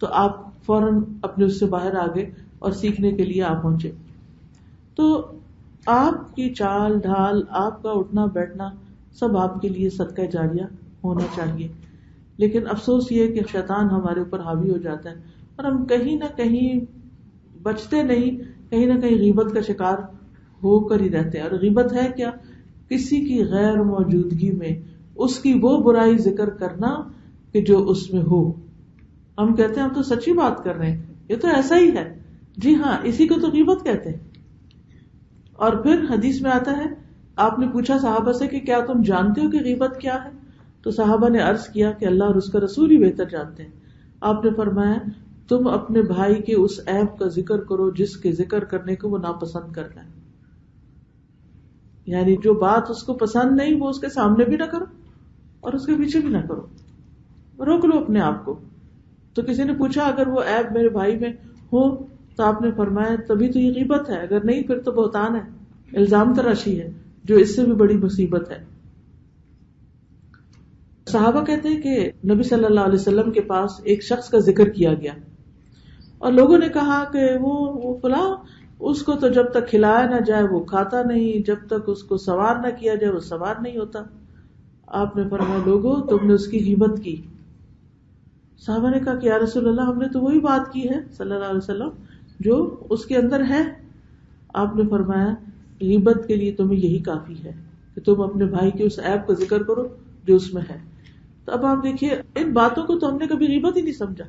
تو آپ فوراً اپنے اس سے باہر آ گئے اور سیکھنے کے لیے آپ پہنچے. تو آپ کی چال ڈھال, آپ کا اٹھنا بیٹھنا سب آپ کے لیے صدقہ جاریہ ہونا چاہیے. لیکن افسوس یہ کہ شیطان ہمارے اوپر حاوی ہو جاتا ہے اور ہم کہیں نہ کہیں بچتے نہیں, کہیں نہ کہیں غیبت کا شکار ہو کر ہی رہتے ہیں. اور غیبت ہے کیا؟ کسی کی غیر موجودگی میں اس کی وہ برائی ذکر کرنا کہ جو اس میں ہو. ہم کہتے ہیں ہم تو سچی بات کر رہے ہیں, یہ تو ایسا ہی ہے. جی ہاں, اسی کو تو غیبت کہتے ہیں. اور پھر حدیث میں آتا ہے, آپ نے پوچھا صحابہ سے کہ کیا تم جانتے ہو کہ غیبت کیا ہے؟ تو صحابہ نے عرض کیا کہ اللہ اور اس کا رسول ہی بہتر جانتے ہیں. آپ نے فرمایا تم اپنے بھائی کے اس عیب کا ذکر کرو جس کے ذکر کرنے کو وہ ناپسند کرتا ہے. یعنی جو بات اس کو پسند نہیں وہ اس کے سامنے بھی نہ کرو اور اس کے پیچھے بھی نہ کرو, روک لو اپنے آپ کو. تو کسی نے پوچھا اگر وہ عیب میرے بھائی میں ہو, تو آپ نے فرمایا تبھی تو یہ غیبت ہے, اگر نہیں پھر تو بہتان ہے, الزام تراشی ہے, جو اس سے بھی بڑی مصیبت ہے. صحابہ کہتے ہیں کہ نبی صلی اللہ علیہ وسلم کے پاس ایک شخص کا ذکر کیا گیا اور لوگوں نے کہا کہ وہ فلاں اس کو تو جب تک کھلایا نہ جائے وہ کھاتا نہیں، جب تک اس کو سوار نہ کیا جائے وہ سوار نہیں ہوتا. آپ نے فرمایا لوگوں تم نے اس کی غیبت کی. صحابہ نے کہا کہ یا رسول اللہ ہم نے تو وہی بات کی ہے صلی اللہ علیہ وسلم جو اس کے اندر ہے. آپ نے فرمایا غیبت کے لیے تمہیں یہی کافی ہے کہ تم اپنے بھائی کے اس عیب کا ذکر کرو جو اس میں ہے. تو اب آپ دیکھیے ان باتوں کو تو ہم نے کبھی غیبت ہی نہیں سمجھا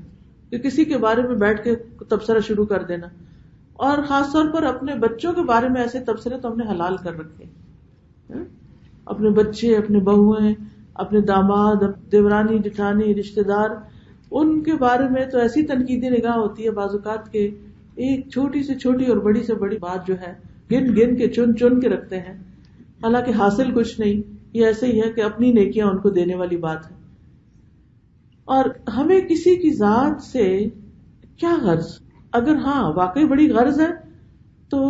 کہ کسی کے بارے میں بیٹھ کے تبصرہ شروع کر دینا، اور خاص طور پر اپنے بچوں کے بارے میں ایسے تبصرے تو ہم نے حلال کر رکھے. اپنے بچے، اپنے بہویں، اپنے داماد، دیورانی جٹھانی، رشتے دار، ان کے بارے میں تو ایسی تنقیدی نگاہ ہوتی ہے بعض اوقات کے ایک چھوٹی سے چھوٹی اور بڑی سے بڑی بات جو ہے گن گن کے چن چن کے رکھتے ہیں، حالانکہ حاصل کچھ نہیں. یہ ایسے ہی ہے کہ اپنی نیکیاں ان کو دینے والی بات ہے. اور ہمیں کسی کی ذات سے کیا غرض؟ اگر ہاں واقعی بڑی غرض ہے تو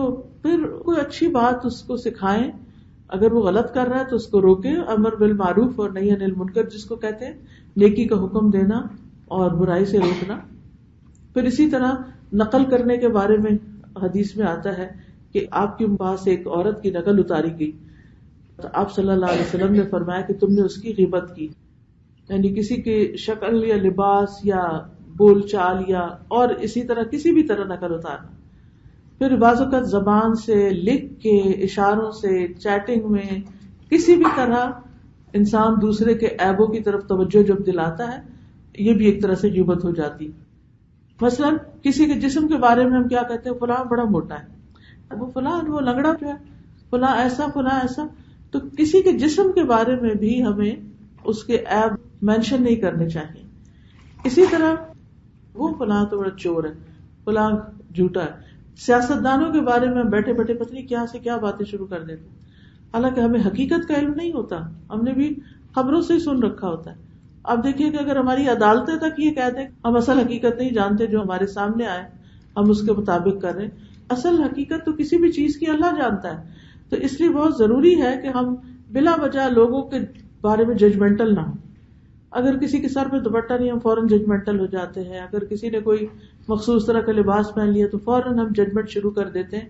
پھر کوئی اچھی بات اس کو سکھائیں. اگر وہ غلط کر رہا ہے تو اس کو روکیں. امر بالمعروف اور نہی عن المنکر جس کو کہتے ہیں، نیکی کا حکم دینا اور برائی سے روکنا. پھر اسی طرح نقل کرنے کے بارے میں حدیث میں آتا ہے کہ آپ کے پاس ایک عورت کی نقل اتاری گئی تو آپ صلی اللہ علیہ وسلم نے فرمایا کہ تم نے اس کی غیبت کی، یعنی کسی کی شکل یا لباس یا بول چال یا اور اسی طرح کسی بھی طرح نقل اتارنا. پھر بعض اوقات زبان سے، لکھ کے، اشاروں سے، چیٹنگ میں، کسی بھی طرح انسان دوسرے کے عیبوں کی طرف توجہ جب دلاتا ہے، یہ بھی ایک طرح سے غیبت ہو جاتی. مثلا کسی کے جسم کے بارے میں ہم کیا کہتے ہیں، فلاں بڑا موٹا ہے، وہ فلاں وہ لنگڑا جو ہے، فلاں ایسا فلاں ایسا. تو کسی کے جسم کے بارے میں بھی ہمیں اس کے عیب مینشن نہیں کرنے چاہیے. اسی طرح وہ فلاں تو بڑا چور ہے، فلاں جھوٹا ہے. سیاستدانوں کے بارے میں ہم بیٹھے بیٹھے پتہ نہیں کیا سے کیا باتیں شروع کر دیتے ہیں، حالانکہ ہمیں حقیقت کا علم نہیں ہوتا، ہم نے بھی خبروں سے ہی سن رکھا ہوتا ہے. اب دیکھیے کہ اگر ہماری عدالتیں تک یہ کہتے ہیں ہم اصل حقیقت نہیں جانتے، جو ہمارے سامنے آئے ہم اس کے مطابق کر رہے ہیں. اصل حقیقت تو کسی بھی چیز کی اللہ جانتا ہے. تو اس لیے بہت ضروری ہے کہ ہم بلا وجہ لوگوں کے بارے میں ججمنٹل نہ ہوں. اگر کسی کے سر پہ دوپٹہ نہیں ہم فوراً ججمنٹل ہو جاتے ہیں. اگر کسی نے کوئی مخصوص طرح کا لباس پہن لیا تو فوراً ہم ججمنٹ شروع کر دیتے ہیں.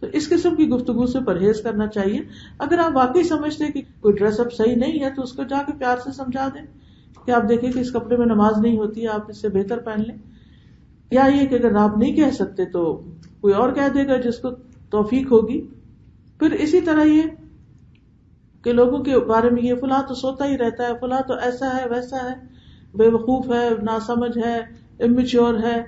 تو اس قسم کی گفتگو سے پرہیز کرنا چاہیے. اگر آپ واقعی سمجھتے ہیں کہ کوئی ڈریس اپ صحیح نہیں ہے تو اس کو جا کے پیار سے سمجھا دیں کہ آپ دیکھیں کہ اس کپڑے میں نماز نہیں ہوتی ہے، آپ اس سے بہتر پہن لیں. یا یہ کہ اگر آپ نہیں کہہ سکتے تو کوئی اور کہہ دے گا جس کو توفیق ہوگی. پھر اسی طرح یہ کہ لوگوں کے بارے میں یہ فلاں تو سوتا ہی رہتا ہے، فلاں تو ایسا ہے ویسا ہے، بے وقوف ہے، ناسمجھ ہے، امیچور ہے.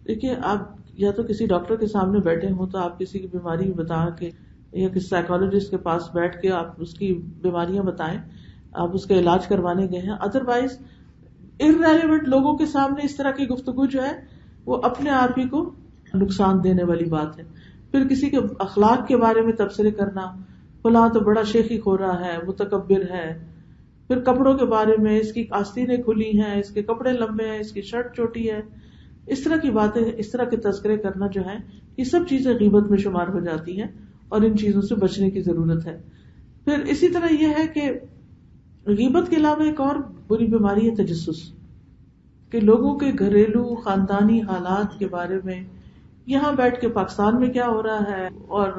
دیکھیے آپ یا تو کسی ڈاکٹر کے سامنے بیٹھے ہوں تو آپ کسی کی بیماری بتا کے یا کسی سائیکالوجسٹ کے پاس بیٹھ کے آپ اس کی بیماریاں بتائیں، آپ اس کا علاج کروانے گئے ہیں. ادروائز ارریلیونٹ لوگوں کے سامنے اس طرح کی گفتگو جو ہے وہ اپنے آپ ہی کو نقصان دینے والی بات ہے. پھر کسی کے اخلاق کے بارے میں تبصرے کرنا، فلاں تو بڑا شیخی خورا ہے، متکبر ہے. پھر کپڑوں کے بارے میں اس کی آستینیں کھلی ہیں، اس کے کپڑے لمبے ہیں، اس کی شرٹ چھوٹی ہے. اس طرح کی باتیں، اس طرح کے تذکرے کرنا جو ہے یہ سب چیزیں غیبت میں شمار ہو جاتی ہیں اور ان چیزوں سے بچنے کی ضرورت ہے. پھر اسی طرح یہ ہے کہ غیبت کے علاوہ ایک اور بری بیماری ہے تجسس، کہ لوگوں کے گھریلو خاندانی حالات کے بارے میں یہاں بیٹھ کے پاکستان میں کیا ہو رہا ہے اور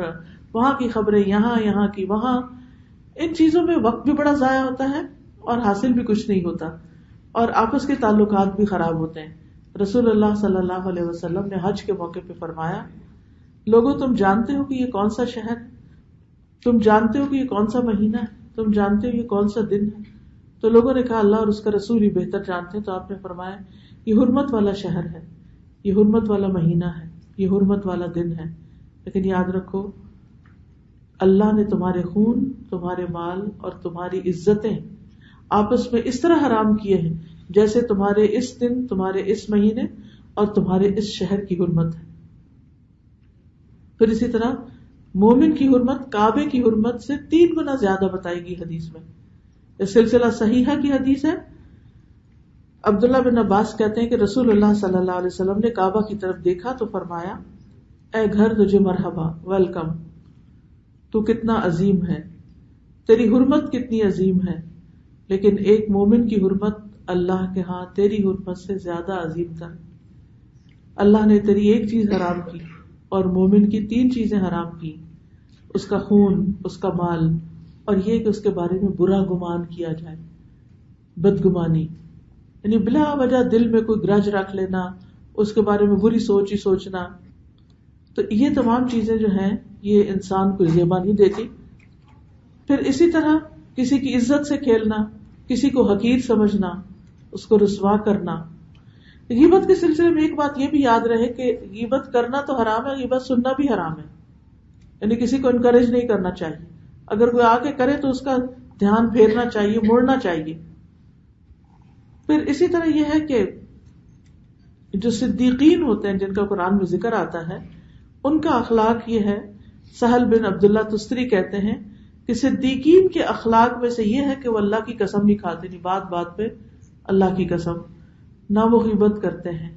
وہاں کی خبریں یہاں کی وہاں. ان چیزوں میں وقت بھی بڑا ضائع ہوتا ہے اور حاصل بھی کچھ نہیں ہوتا اور آپس کے تعلقات بھی خراب ہوتے ہیں. رسول اللہ صلی اللہ علیہ وسلم نے حج کے موقع پہ فرمایا، لوگوں تم جانتے ہو کہ یہ کون سا شہر، تم جانتے ہو کہ یہ کون سا مہینہ ہے، تم جانتے ہو یہ کون سا دن ہے؟ تو لوگوں نے کہا اللہ اور اس کا رسول ہی بہتر جانتے ہیں. تو آپ نے فرمایا یہ حرمت والا شہر ہے، یہ حرمت والا مہینہ ہے، یہ حرمت والا دن ہے. لیکن یاد رکھو اللہ نے تمہارے خون، تمہارے مال اور تمہاری عزتیں آپس میں اس طرح حرام کیے ہیں جیسے تمہارے اس دن، تمہارے اس مہینے اور تمہارے اس شہر کی حرمت ہے. پھر اسی طرح مومن کی حرمت کعبے کی حرمت سے 3 گنا زیادہ بتائی گئی حدیث میں. یہ سلسلہ صحیحہ کی حدیث ہے. عبداللہ بن عباس کہتے ہیں کہ رسول اللہ صلی اللہ علیہ وسلم نے کعبہ کی طرف دیکھا تو فرمایا، اے گھر تجھے مرحبا، ویلکم، تو کتنا عظیم ہے، تیری حرمت کتنی عظیم ہے، لیکن ایک مومن کی حرمت اللہ کے ہاں تیری حرمت سے زیادہ عظیم تر. اللہ نے تیری ایک چیز حرام کی اور مومن کی 3 چیزیں حرام کی، اس کا خون، اس کا مال، اور یہ کہ اس کے بارے میں برا گمان کیا جائے، بدگمانی، یعنی بلا وجہ دل میں کوئی گرج رکھ لینا، اس کے بارے میں بری سوچ ہی سوچنا. تو یہ تمام چیزیں جو ہیں یہ انسان کو زیبا نہیں دیتی. پھر اسی طرح کسی کی عزت سے کھیلنا، کسی کو حقیر سمجھنا، اس کو رسوا کرنا. غیبت کے سلسلے میں ایک بات یہ بھی یاد رہے کہ غیبت کرنا تو حرام ہے، غیبت سننا بھی حرام ہے. یعنی کسی کو انکریج نہیں کرنا چاہیے، اگر کوئی آ کے کرے تو اس کا دھیان پھیرنا چاہیے، موڑنا چاہیے. پھر اسی طرح یہ ہے کہ جو صدیقین ہوتے ہیں جن کا قرآن میں ذکر آتا ہے، ان کا اخلاق یہ ہے. سہل بن عبداللہ تستری کہتے ہیں کہ صدیقین کے اخلاق میں سے یہ ہے کہ وہ اللہ کی قسم نہیں کھاتے، نہیں بات بات پہ اللہ کی قسم، نہ وہ غیبت کرتے ہیں،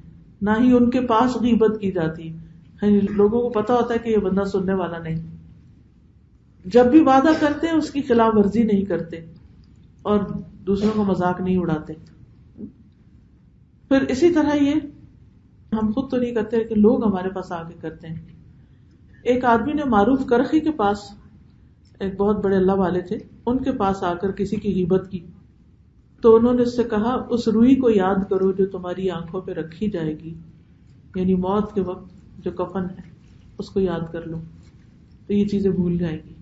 نہ ہی ان کے پاس غیبت کی جاتی. لوگوں کو پتا ہوتا ہے کہ یہ بندہ سننے والا نہیں. جب بھی وعدہ کرتے ہیں اس کی خلاف ورزی نہیں کرتے اور دوسروں کو مذاق نہیں اڑاتے. پھر اسی طرح یہ ہم خود تو نہیں کرتے لیکن لوگ ہمارے پاس آ کے کرتے ہیں. ایک آدمی نے معروف کرخی کے پاس، ایک بہت بڑے اللہ والے تھے، ان کے پاس آ کر کسی کی غیبت کی تو انہوں نے اس سے کہا اس روئی کو یاد کرو جو تمہاری آنکھوں پہ رکھی جائے گی، یعنی موت کے وقت جو کفن ہے اس کو یاد کر لو تو یہ چیزیں بھول جائیں گی.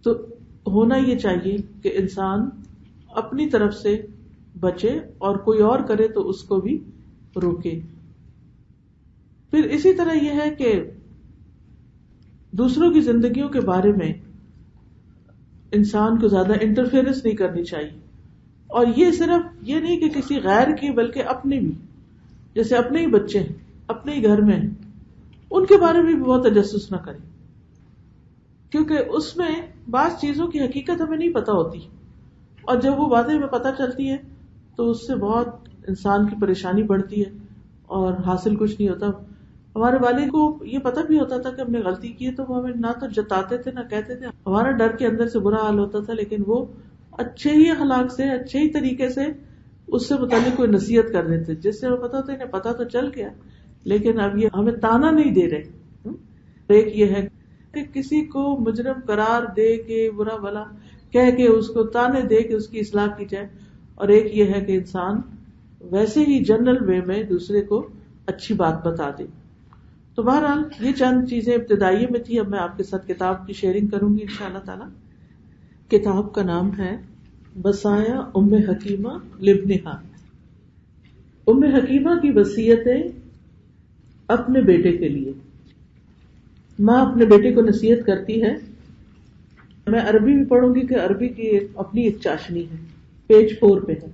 تو ہونا یہ چاہیے کہ انسان اپنی طرف سے بچے اور کوئی اور کرے تو اس کو بھی روکے. پھر اسی طرح یہ ہے کہ دوسروں کی زندگیوں کے بارے میں انسان کو زیادہ انٹرفیئرنس نہیں کرنی چاہیے. اور یہ صرف یہ نہیں کہ کسی غیر کی بلکہ اپنے بھی، جیسے اپنے ہی بچے ہیں، اپنے ہی گھر میں ہیں، ان کے بارے میں بھی بہت تجسس نہ کریں، کیونکہ اس میں بعض چیزوں کی حقیقت ہمیں نہیں پتہ ہوتی اور جب وہ باتیں ہمیں پتہ چلتی ہے تو اس سے بہت انسان کی پریشانی بڑھتی ہے اور حاصل کچھ نہیں ہوتا. ہمارے والد کو یہ پتہ بھی ہوتا تھا کہ ہم نے غلطی کی ہے تو وہ ہمیں نہ تو جتاتے تھے نہ کہتے تھے، ہمارا ڈر کے اندر سے برا حال ہوتا تھا، لیکن وہ اچھے ہی اخلاق سے، اچھے ہی طریقے سے اس سے متعلق کوئی نصیحت کر دیتے جس سے ہمیں پتا ہوتا ہے انہیں پتا تو چل گیا لیکن اب یہ ہمیں تانا نہیں دے رہے. ایک یہ ہے کہ کسی کو مجرم قرار دے کے برا بھلا کہہ کے اس کو تانے دے کے اس کی اصلاح کی جائے، اور ایک یہ ہے کہ انسان ویسے ہی جنرل وے میں دوسرے کو اچھی بات بتا دے. تو بہرحال یہ چند چیزیں ابتدائیے میں تھی. اب میں آپ کے ساتھ کتاب کی شیئرنگ کروں گی انشاءاللہ تعالی. کتاب کا نام ہے وصایا ام حکیمہ لابنہا. ام حکیمہ کی وصیتیں اپنے بیٹے کے لیے. ماں اپنے بیٹے کو نصیحت کرتی ہے. میں عربی بھی پڑھوں گی کہ عربی کی اپنی ایک چاشنی ہے. پیج 4 پہ ہے.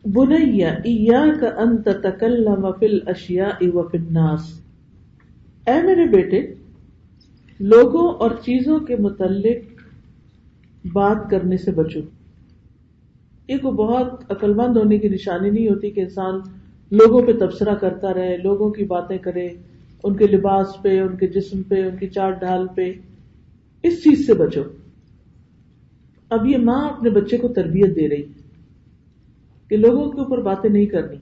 بنی ایاک ان تتکلم فی الاشیاء وفی الناس. اے میرے بیٹے، لوگوں اور چیزوں کے متعلق بات کرنے سے بچو. یہ کوئی بہت عقل مند ہونے کی نشانی نہیں ہوتی کہ انسان لوگوں پہ تبصرہ کرتا رہے، لوگوں کی باتیں کرے، ان کے لباس پہ، ان کے جسم پہ، ان کی چال ڈھال پہ. اس چیز سے بچو. اب یہ ماں اپنے بچے کو تربیت دے رہی کہ لوگوں کے اوپر باتیں نہیں کرنی.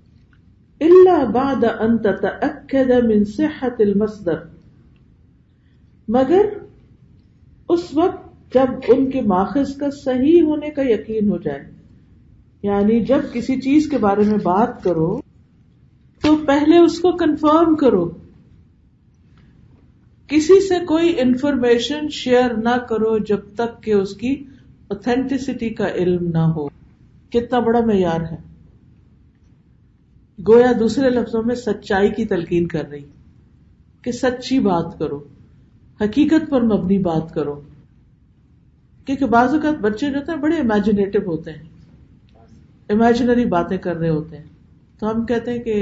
الا بعد ان تتأکد من صحت المصدر، مگر اس وقت جب ان کے ماخذ کا صحیح ہونے کا یقین ہو جائے. یعنی جب کسی چیز کے بارے میں بات کرو تو پہلے اس کو کنفرم کرو. کسی سے کوئی انفارمیشن شیئر نہ کرو جب تک کہ اس کی اوتھینٹسٹی کا علم نہ ہو. کتنا بڑا معیار ہے. گویا دوسرے لفظوں میں سچائی کی تلقین کر رہی کہ سچی بات کرو، حقیقت پر مبنی بات کرو. کیونکہ بعض اوقات بچے جو ہوتے ہیں بڑے امیجنیٹو ہوتے ہیں، امیجنری باتیں کر رہے ہوتے ہیں. تو ہم کہتے ہیں کہ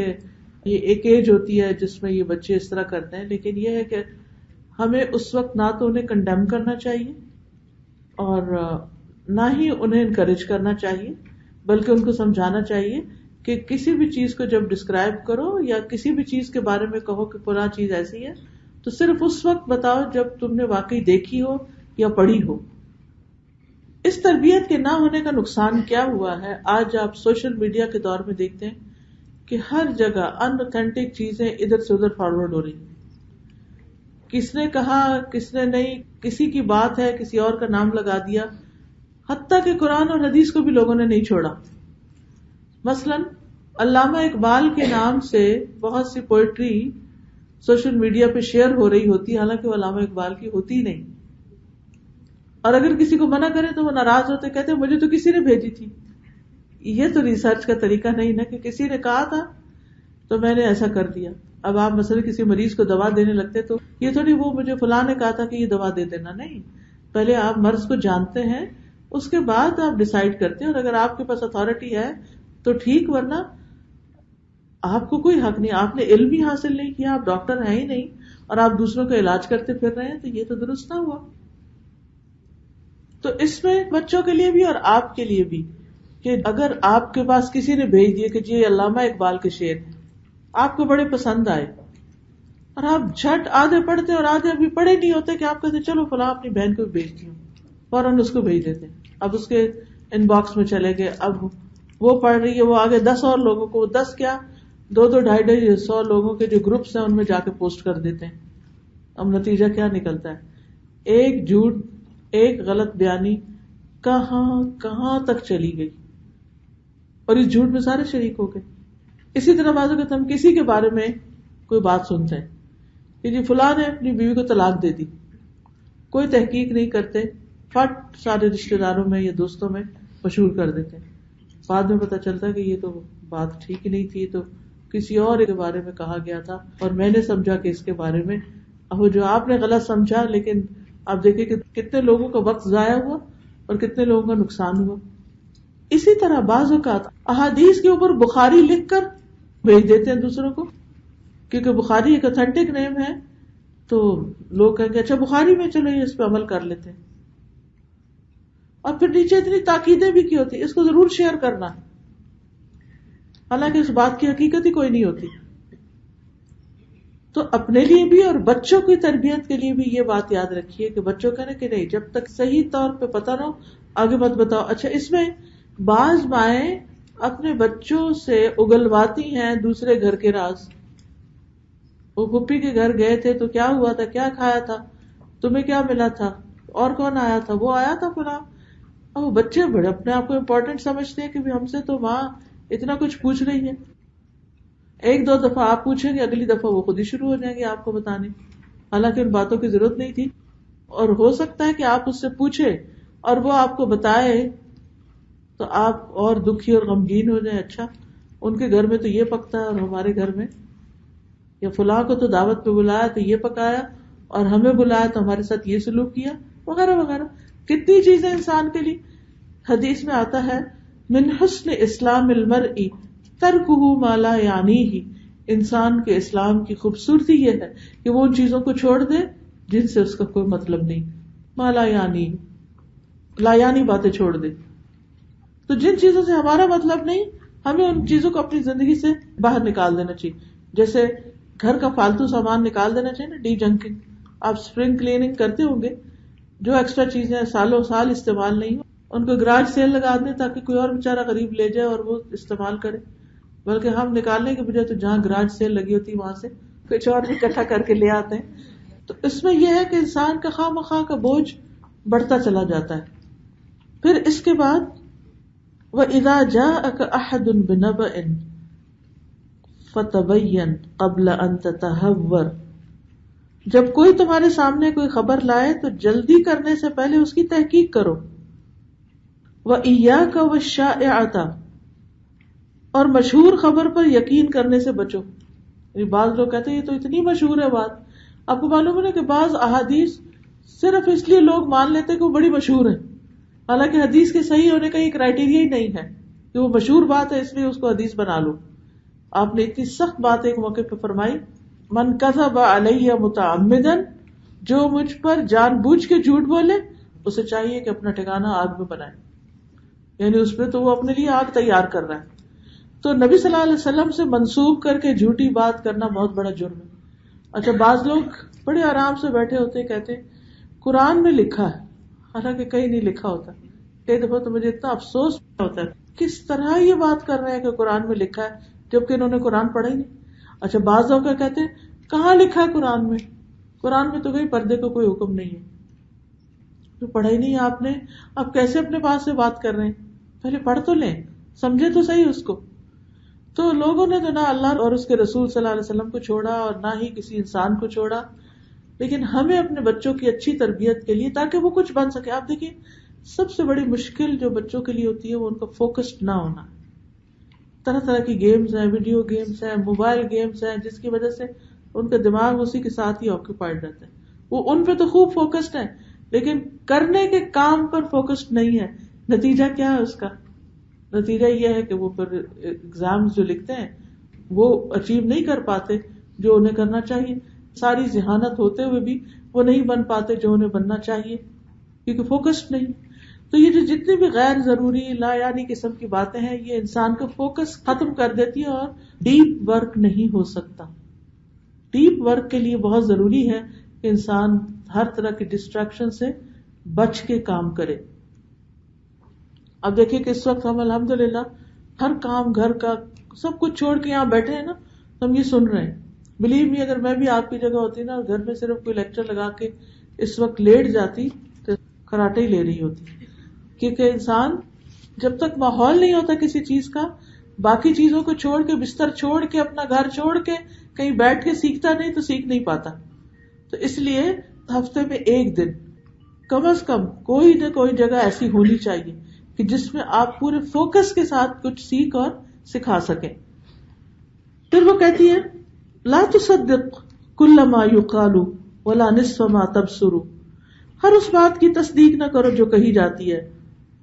یہ ایک ایج ہوتی ہے جس میں یہ بچے اس طرح کرتے ہیں، لیکن یہ ہے کہ ہمیں اس وقت نہ تو انہیں کنڈیم کرنا چاہیے اور نہ ہی انہیں انکریج کرنا چاہیے، بلکہ ان کو سمجھانا چاہیے کہ کسی بھی چیز کو جب ڈسکرائب کرو یا کسی بھی چیز کے بارے میں کہو کہ فلاں چیز ایسی ہے تو صرف اس وقت بتاؤ جب تم نے واقعی دیکھی ہو یا پڑھی ہو. اس تربیت کے نہ ہونے کا نقصان کیا ہوا ہے؟ آج آپ سوشل میڈیا کے دور میں دیکھتے ہیں کہ ہر جگہ ان اوتھینٹک چیزیں ادھر سے ادھر فارورڈ ہو رہی ہیں. کس نے کہا کس نے نہیں، کسی کی بات ہے کسی اور کا نام لگا دیا، حتیٰ کہ قرآن اور حدیث کو بھی لوگوں نے نہیں چھوڑا. مثلاً علامہ اقبال کے نام سے بہت سی پوئٹری سوشل میڈیا پہ شیئر ہو رہی ہوتی ہے، حالانکہ وہ علامہ اقبال کی ہوتی نہیں. اور اگر کسی کو منع کرے تو وہ ناراض ہوتے، کہتے مجھے تو کسی نے بھیجی تھی. یہ تو ریسرچ کا طریقہ نہیں نا کہ کسی نے کہا تھا تو میں نے ایسا کر دیا. اب آپ مثلا کسی مریض کو دوا دینے لگتے تو یہ تھوڑی وہ مجھے فلاں نے کہا تھا کہ یہ دوا دے دینا، نہیں. پہلے آپ مرض کو جانتے ہیں، اس کے بعد آپ ڈیسائیڈ کرتے ہیں، اور اگر آپ کے پاس اتھارٹی ہے تو ٹھیک، ورنہ آپ کو کوئی حق نہیں. آپ نے علم ہی حاصل نہیں کیا، آپ ڈاکٹر ہیں ہی نہیں، اور آپ دوسروں کا علاج کرتے پھر رہے ہیں، تو یہ تو درست نہ ہوا. تو اس میں بچوں کے لیے بھی اور آپ کے لیے بھی کہ اگر آپ کے پاس کسی نے بھیج دیے کہ جی علامہ اقبال کے شعر آپ کو بڑے پسند آئے، اور آپ جھٹ آدھے پڑھتے اور آدھے ابھی پڑھے نہیں ہوتے کہ آپ کہتے چلو فلاں اپنی بہن کو بھیجتی ہوں، فوراً اس کو بھیج دیتے. اب اس کے ان باکس میں چلے گئے، اب وہ پڑھ رہی ہے، وہ آگے 10 اور لوگوں کو، 10 کیا 2 2 250 100 لوگوں کے جو گروپس ہیں ان میں جا کے پوسٹ کر دیتے ہیں. اب نتیجہ کیا نکلتا ہے؟ ایک جھوٹ، ایک غلط بیانی کہاں کہاں تک چلی گئی، اور اس جھوٹ میں سارے شریک ہو گئے. اسی طرح بعض اوقات ہم کسی کے بارے میں کوئی بات سنتے ہیں کہ جی فلاں نے اپنی بیوی کو طلاق دے دی، کوئی تحقیق نہیں کرتے، فٹ سارے رشتہ داروں میں یا دوستوں میں مشہور کر دیتے ہیں. بعد میں پتہ چلتا ہے کہ یہ تو بات ٹھیک نہیں تھی، تو کسی اور کے بارے میں کہا گیا تھا اور میں نے سمجھا کہ اس کے بارے میں. اب جو آپ نے غلط سمجھا، لیکن آپ دیکھیں کہ کتنے لوگوں کا وقت ضائع ہوا اور کتنے لوگوں کا نقصان ہوا. اسی طرح بعض اوقات احادیث کے اوپر بخاری لکھ کر بھیج دیتے ہیں دوسروں کو، کیونکہ بخاری ایک اتھینٹک نیم ہے، تو لوگ کہیں گے اچھا بخاری میں چلو یہ اس پہ عمل کر لیتے ہیں. اور پھر نیچے اتنی تاکیدیں بھی کی ہوتی اس کو ضرور شیئر کرنا، حالانکہ اس بات کی حقیقت ہی کوئی نہیں ہوتی. تو اپنے لیے بھی اور بچوں کی تربیت کے لیے بھی یہ بات یاد رکھیے کہ بچوں کا کہ نہیں، جب تک صحیح طور پہ پتہ نہ ہو آگے مت بتاؤ. اچھا اس میں بعض مائیں اپنے بچوں سے اگلواتی ہیں دوسرے گھر کے راز. وہ پھپھی کے گھر گئے تھے تو کیا ہوا تھا، کیا کھایا تھا، تمہیں کیا ملا تھا، اور کون آیا تھا، وہ آیا تھا فلاں. اب وہ بچے بڑے اپنے آپ کو امپورٹنٹ سمجھتے ہیں کہ ہم سے تو ماں اتنا کچھ پوچھ رہی ہے. 1 2 دفعہ آپ پوچھیں گے، اگلی دفعہ وہ خود ہی شروع ہو جائیں گے آپ کو بتانے، حالانکہ ان باتوں کی ضرورت نہیں تھی. اور ہو سکتا ہے کہ آپ اس سے پوچھے اور وہ آپ کو بتائے تو آپ اور دکھی اور غمگین ہو جائیں. اچھا ان کے گھر میں تو یہ پکتا ہے اور ہمارے گھر میں، یا فلاں کو تو دعوت پہ بلایا تو یہ پکایا اور ہمیں بلایا تو ہمارے ساتھ یہ سلوک کیا، وغیرہ وغیرہ. کتنی چیزیں انسان کے لیے. حدیث میں آتا ہے من حسن اسلام المرء ترکہ ما لا یعنیہ، انسان کے اسلام کی خوبصورتی یہ ہے کہ وہ ان چیزوں کو چھوڑ دے جن سے اس کا کوئی مطلب نہیں. ما لا یعنی، لا یعنی باتیں چھوڑ دے. تو جن چیزوں سے ہمارا مطلب نہیں، ہمیں ان چیزوں کو اپنی زندگی سے باہر نکال دینا چاہیے. جیسے گھر کا فالتو سامان نکال دینا چاہیے نا، ڈی جنکنگ. آپ اسپرنگ کلیننگ کرتے ہوں گے، جو ایکسٹرا چیزیں سالوں سال استعمال نہیں ہو ان کو گراج سیل لگا دیں تاکہ کوئی اور بیچارہ غریب لے جائے اور وہ استعمال کرے. بلکہ ہم نکالنے کے بجائے تو جہاں گراج سیل لگی ہوتی وہاں سے کچھ اور بھی اکٹھا کر کے لے آتے ہیں. تو اس میں یہ ہے کہ انسان کا خواہ مخواہ کا بوجھ بڑھتا چلا جاتا ہے. پھر اس کے بعد وَإِذَا جَاءَكَ أَحَدٌ بِنَبَإٍ فَتَبَيَّنْ قَبْلَ أَن تَتَهَوَّرَ، جب کوئی تمہارے سامنے کوئی خبر لائے تو جلدی کرنے سے پہلے اس کی تحقیق کرو. وَإِيَّاكَ وَالشَّائِعَةَ، اور مشہور خبر پر یقین کرنے سے بچو. بعض لوگ کہتے ہیں یہ تو اتنی مشہور ہے بات. آپ کو معلوم ہے کہ بعض احادیث صرف اس لیے لوگ مان لیتے کہ وہ بڑی مشہور ہے، حالانکہ حدیث کے صحیح ہونے کا یہ کرائیٹیریا ہی نہیں ہے کہ وہ مشہور بات ہے اس لیے اس کو حدیث بنا لو. آپ نے اتنی سخت بات ایک موقع پہ فرمائی، من کذب علی متعمدا، جو مجھ پر جان بوجھ کے جھوٹ بولے اسے چاہیے کہ اپنا ٹھکانہ آگ میں بنائے. یعنی اس پہ تو وہ اپنے لیے آگ تیار کر رہا ہے. تو نبی صلی اللہ علیہ وسلم سے منسوب کر کے جھوٹی بات کرنا بہت بڑا جرم ہے. اچھا بعض لوگ بڑے آرام سے بیٹھے ہوتے کہتے قرآن میں لکھا ہے، حالانکہ کہیں نہیں لکھا ہوتا. کئی دفعہ تو مجھے اتنا افسوس ہوتا ہے کس طرح یہ بات کر رہے ہیں کہ قرآن میں لکھا ہے جبکہ انہوں نے قرآن پڑھا ہی نہیں. اچھا بعض لوگ کہتے ہیں کہاں لکھا ہے قرآن میں، قرآن میں تو کوئی پردے کو کوئی حکم نہیں ہے. تو پڑھا ہی نہیں آپ نے، اب کیسے اپنے پاس سے بات کر رہے ہیں؟ پہلے پڑھ تو لیں، سمجھے تو صحیح اس کو. تو لوگوں نے تو نہ اللہ اور اس کے رسول صلی اللہ علیہ وسلم کو چھوڑا اور نہ ہی کسی انسان کو چھوڑا، لیکن ہمیں اپنے بچوں کی اچھی تربیت کے لیے تاکہ وہ کچھ بن سکے. آپ دیکھیں سب سے بڑی مشکل جو بچوں کے لیے ہوتی ہے وہ ان کا فوکسڈ نہ ہونا. طرح طرح کی گیمز ہیں، ویڈیو گیمز ہیں، موبائل گیمز ہیں، جس کی وجہ سے ان کا دماغ اسی کے ساتھ ہی آکوپائڈ رہتا ہے. وہ ان پہ تو خوب فوکسڈ ہے لیکن کرنے کے کام پر فوکسڈ نہیں ہے. نتیجہ کیا ہے اس کا؟ نتیجہ یہ ہے کہ وہ پھر ایگزامز جو لکھتے ہیں وہ اچیو نہیں کر پاتے جو انہیں کرنا چاہیے. ساری ذہانت ہوتے ہوئے بھی وہ نہیں بن پاتے جو انہیں بننا چاہیے کیونکہ فوکسڈ نہیں. تو یہ جو جتنی بھی غیر ضروری لا یعنی قسم کی باتیں ہیں یہ انسان کا فوکس ختم کر دیتی ہے اور ڈیپ ورک نہیں ہو سکتا. ڈیپ ورک کے لیے بہت ضروری ہے کہ انسان ہر طرح کی ڈسٹریکشن سے بچ کے کام کرے. اب دیکھیے کہ اس وقت ہم الحمدللہ ہر کام گھر کا سب کچھ چھوڑ کے یہاں بیٹھے ہیں نا، ہم یہ سن رہے ہیں. بلیو می اگر میں بھی آپ کی جگہ ہوتی نا اور گھر میں صرف کوئی لیکچر لگا کے اس وقت لیٹ جاتی تو کراٹے ہی لے رہی ہوتی. کیونکہ انسان جب تک ماحول نہیں ہوتا کسی چیز کا، باقی چیزوں کو چھوڑ کے، بستر چھوڑ کے، اپنا گھر چھوڑ کے کہیں بیٹھ کے سیکھتا نہیں تو سیکھ نہیں پاتا. تو اس لیے ہفتے میں ایک دن کم از کم کوئی نہ کوئی جگہ ایسی ہونی چاہیے کہ جس میں آپ پورے فوکس کے ساتھ کچھ سیکھ اور سکھا سکیں. پھر وہ کہتی ہے لا تصدق کل ما یقال ولا نصف ما تبصر. ہر اس بات کی تصدیق نہ کرو جو کہی جاتی ہے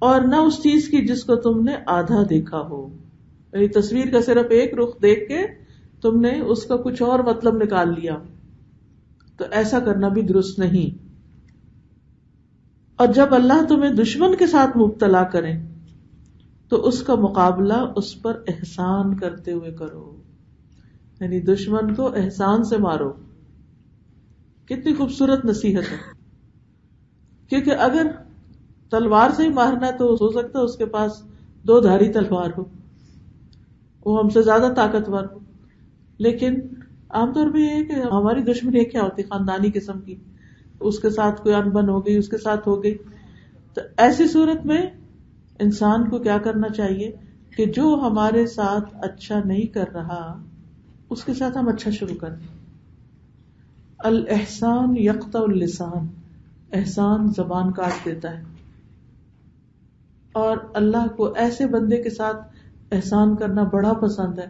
اور نہ اس چیز کی جس کو تم نے آدھا دیکھا ہو. یعنی تصویر کا صرف ایک رخ دیکھ کے تم نے اس کا کچھ اور مطلب نکال لیا، تو ایسا کرنا بھی درست نہیں. اور جب اللہ تمہیں دشمن کے ساتھ مبتلا کرے تو اس کا مقابلہ اس پر احسان کرتے ہوئے کرو. یعنی دشمن کو احسان سے مارو. کتنی خوبصورت نصیحت ہے. کیونکہ اگر تلوار سے ہی مارنا ہے تو ہو سکتا ہے اس کے پاس 2 دھاری تلوار ہو، وہ ہم سے زیادہ طاقتور ہو. لیکن عام طور پہ یہ ہے کہ ہماری دشمنی کیا ہوتی ہے؟ خاندانی قسم کی. اس کے ساتھ کوئی انبن ہو گئی، اس کے ساتھ ہو گئی. تو ایسی صورت میں انسان کو کیا کرنا چاہیے کہ جو ہمارے ساتھ اچھا نہیں کر رہا اس کے ساتھ ہم اچھا شروع کر دیں. الاحسان یقطع اللسان. احسان زبان کاٹ دیتا ہے. اور اللہ کو ایسے بندے کے ساتھ احسان کرنا بڑا پسند ہے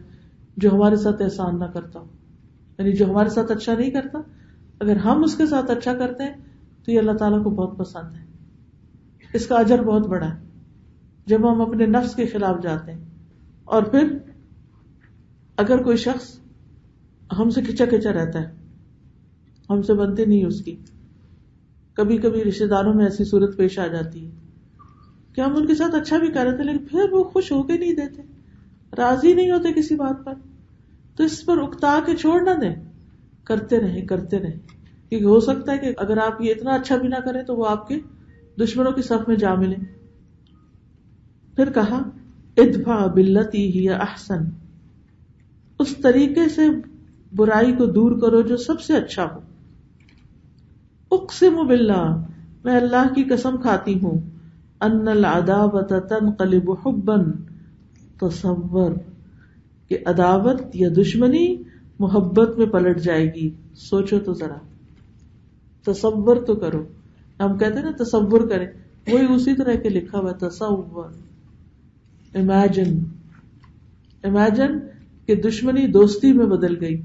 جو ہمارے ساتھ احسان نہ کرتا ہو. یعنی جو ہمارے ساتھ اچھا نہیں کرتا، اگر ہم اس کے ساتھ اچھا کرتے ہیں تو یہ اللہ تعالیٰ کو بہت پسند ہے. اس کا اجر بہت بڑا ہے جب ہم اپنے نفس کے خلاف جاتے ہیں. اور پھر اگر کوئی شخص ہم سے کھچا کھچا رہتا ہے، ہم سے بنتے نہیں اس کی، کبھی کبھی رشتہ داروں میں ایسی صورت پیش آ جاتی ہے کہ ہم ان کے ساتھ اچھا بھی کر رہے تھے لیکن پھر وہ خوش ہو کے نہیں دیتے، راضی نہیں ہوتے کسی بات پر. تو اس پر اکتا کے چھوڑ نہ دیں، کرتے رہیں کرتے رہیں. کیونکہ ہو سکتا ہے کہ اگر آپ یہ اتنا اچھا بھی نہ کریں تو وہ آپ کے دشمنوں کی صف میں جا ملیں. پھر کہا ادفع باللتی ہی احسن. اس طریقے سے برائی کو دور کرو جو سب سے اچھا ہو. اقسم باللہ، میں اللہ کی قسم کھاتی ہوں، ان العداوۃ تنقلب حبا. تصور کہ عداوت یا دشمنی محبت میں پلٹ جائے گی. سوچو تو ذرا، تصور تو کرو. ہم کہتے ہیں نا تصور کریں، وہی اسی طرح کے لکھا ہوا ہے تصور. امیجن کہ دشمنی دوستی میں بدل گئی.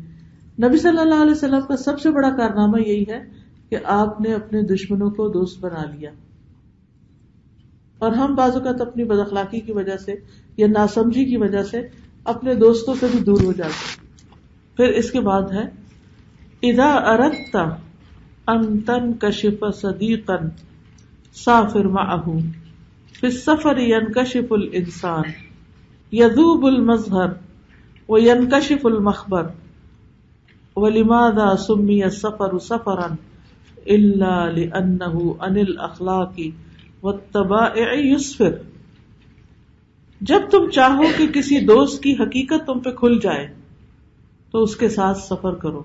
نبی صلی اللہ علیہ وسلم کا سب سے بڑا کارنامہ یہی ہے کہ آپ نے اپنے دشمنوں کو دوست بنا لیا. اور ہم بعض اوقات اپنی بد اخلاقی کی وجہ سے یا ناسمجھی کی وجہ سے اپنے دوستوں سے بھی دور ہو جاتے. پھر اس کے بعد ہے اذا اردت ان تنکشف صدیقا سافر معه فی السفر ينکشف الانسان یذوب المظہر وینکشف المخبر. ولماذا سمی السفر سفرا الا لانه عن الاخلاق والطبائع یسفر. جب تم چاہو کہ کسی دوست کی حقیقت تم پہ کھل جائے تو اس کے ساتھ سفر کرو.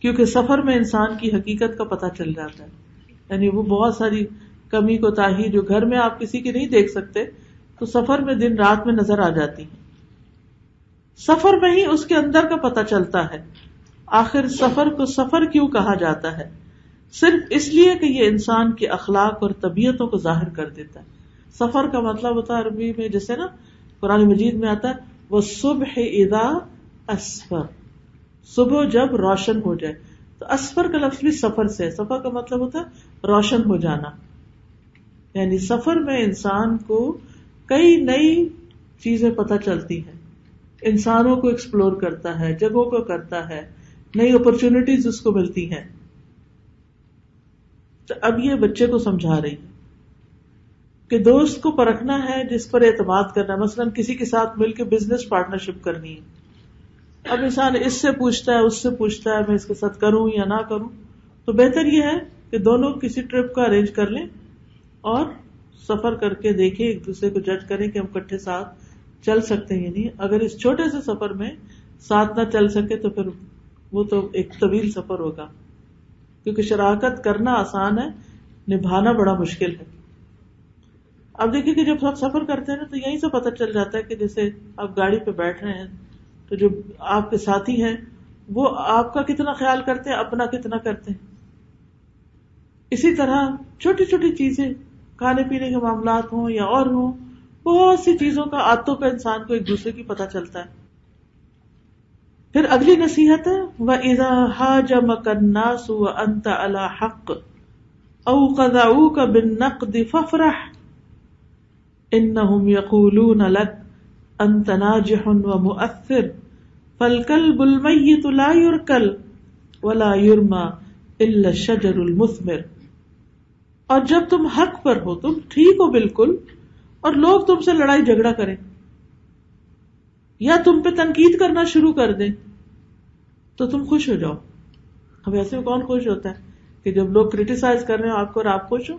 کیونکہ سفر میں انسان کی حقیقت کا پتہ چل جاتا ہے. یعنی وہ بہت ساری کمی کوتاہی جو گھر میں آپ کسی کی نہیں دیکھ سکتے تو سفر میں دن رات میں نظر آ جاتی ہیں. سفر میں ہی اس کے اندر کا پتہ چلتا ہے. آخر سفر کو سفر کیوں کہا جاتا ہے؟ صرف اس لیے کہ یہ انسان کے اخلاق اور طبیعتوں کو ظاہر کر دیتا ہے. سفر کا مطلب ہوتا ہے عربی میں جیسے نا قرآن مجید میں آتا ہے وَالصُّبْحِ إِذَا أَسْفَرَ، صبح جب روشن ہو جائے. تو اسفر کا لفظ بھی سفر سے ہے. سفر کا مطلب ہوتا ہے روشن ہو جانا. یعنی سفر میں انسان کو کئی نئی چیزیں پتہ چلتی ہیں، انسانوں کو ایکسپلور کرتا ہے، جگہوں کو کرتا ہے، نئی اپرچونٹیز اس کو ملتی ہیں. تو اب یہ بچے کو سمجھا رہی ہے کہ دوست کو پرکھنا ہے جس پر اعتماد کرنا ہے. مثلا کسی کے ساتھ مل کے بزنس پارٹنرشپ کرنی ہے. اب انسان اس سے پوچھتا ہے، اس سے پوچھتا ہے میں اس کے ساتھ کروں یا نہ کروں. تو بہتر یہ ہے کہ دونوں کسی ٹرپ کا ارینج کر لیں اور سفر کر کے دیکھیں، ایک دوسرے کو جج کریں کہ ہم اکٹھے ساتھ چل سکتے ہیں یا نہیں. اگر اس چھوٹے سے سفر میں ساتھ نہ چل سکے تو پھر وہ تو ایک طویل سفر ہوگا، کیونکہ شراکت کرنا آسان ہے، نبھانا بڑا مشکل ہے. اب دیکھیں کہ جب آپ سفر کرتے ہیں نا تو یہیں سے پتہ چل جاتا ہے کہ جیسے آپ گاڑی پہ بیٹھ رہے ہیں تو جو آپ کے ساتھی ہیں وہ آپ کا کتنا خیال کرتے ہیں، اپنا کتنا کرتے ہیں. اسی طرح چھوٹی چھوٹی چیزیں، کھانے پینے کے معاملات ہوں یا اور ہوں، بہت سی چیزوں کا عادتوں کا انسان کو ایک دوسرے کی پتہ چلتا ہے. پھر اگلی نصیحت ہے وَإِذَا هَاجَمَكَ النَّاسُ وَأَنْتَ عَلَى حَقٍّ أَوْ قَذَعُوكَ بِالنَّقْدِ فَافْرَحْ إِنَّهُمْ يَقُولُونَ لَكَ أَنْتَ نَاجِحٌ وَمُؤَثِّرٌ فَالْكَلْبُ الْمَيِّتُ لَا يُرْكَلُ وَلَا يُرْمَى إِلَّا الشَّجَرُ الْمُثْمِرُ. اور جب تم حق پر ہو، تم ٹھیک ہو بالکل، اور لوگ تم سے لڑائی جھگڑا کریں یا تم پہ تنقید کرنا شروع کر دیں تو تم خوش ہو جاؤ. اب ایسے میں کون خوش ہوتا ہے کہ جب لوگ کرٹیسائز کر رہے ہو آپ کو اور آپ خوش ہو؟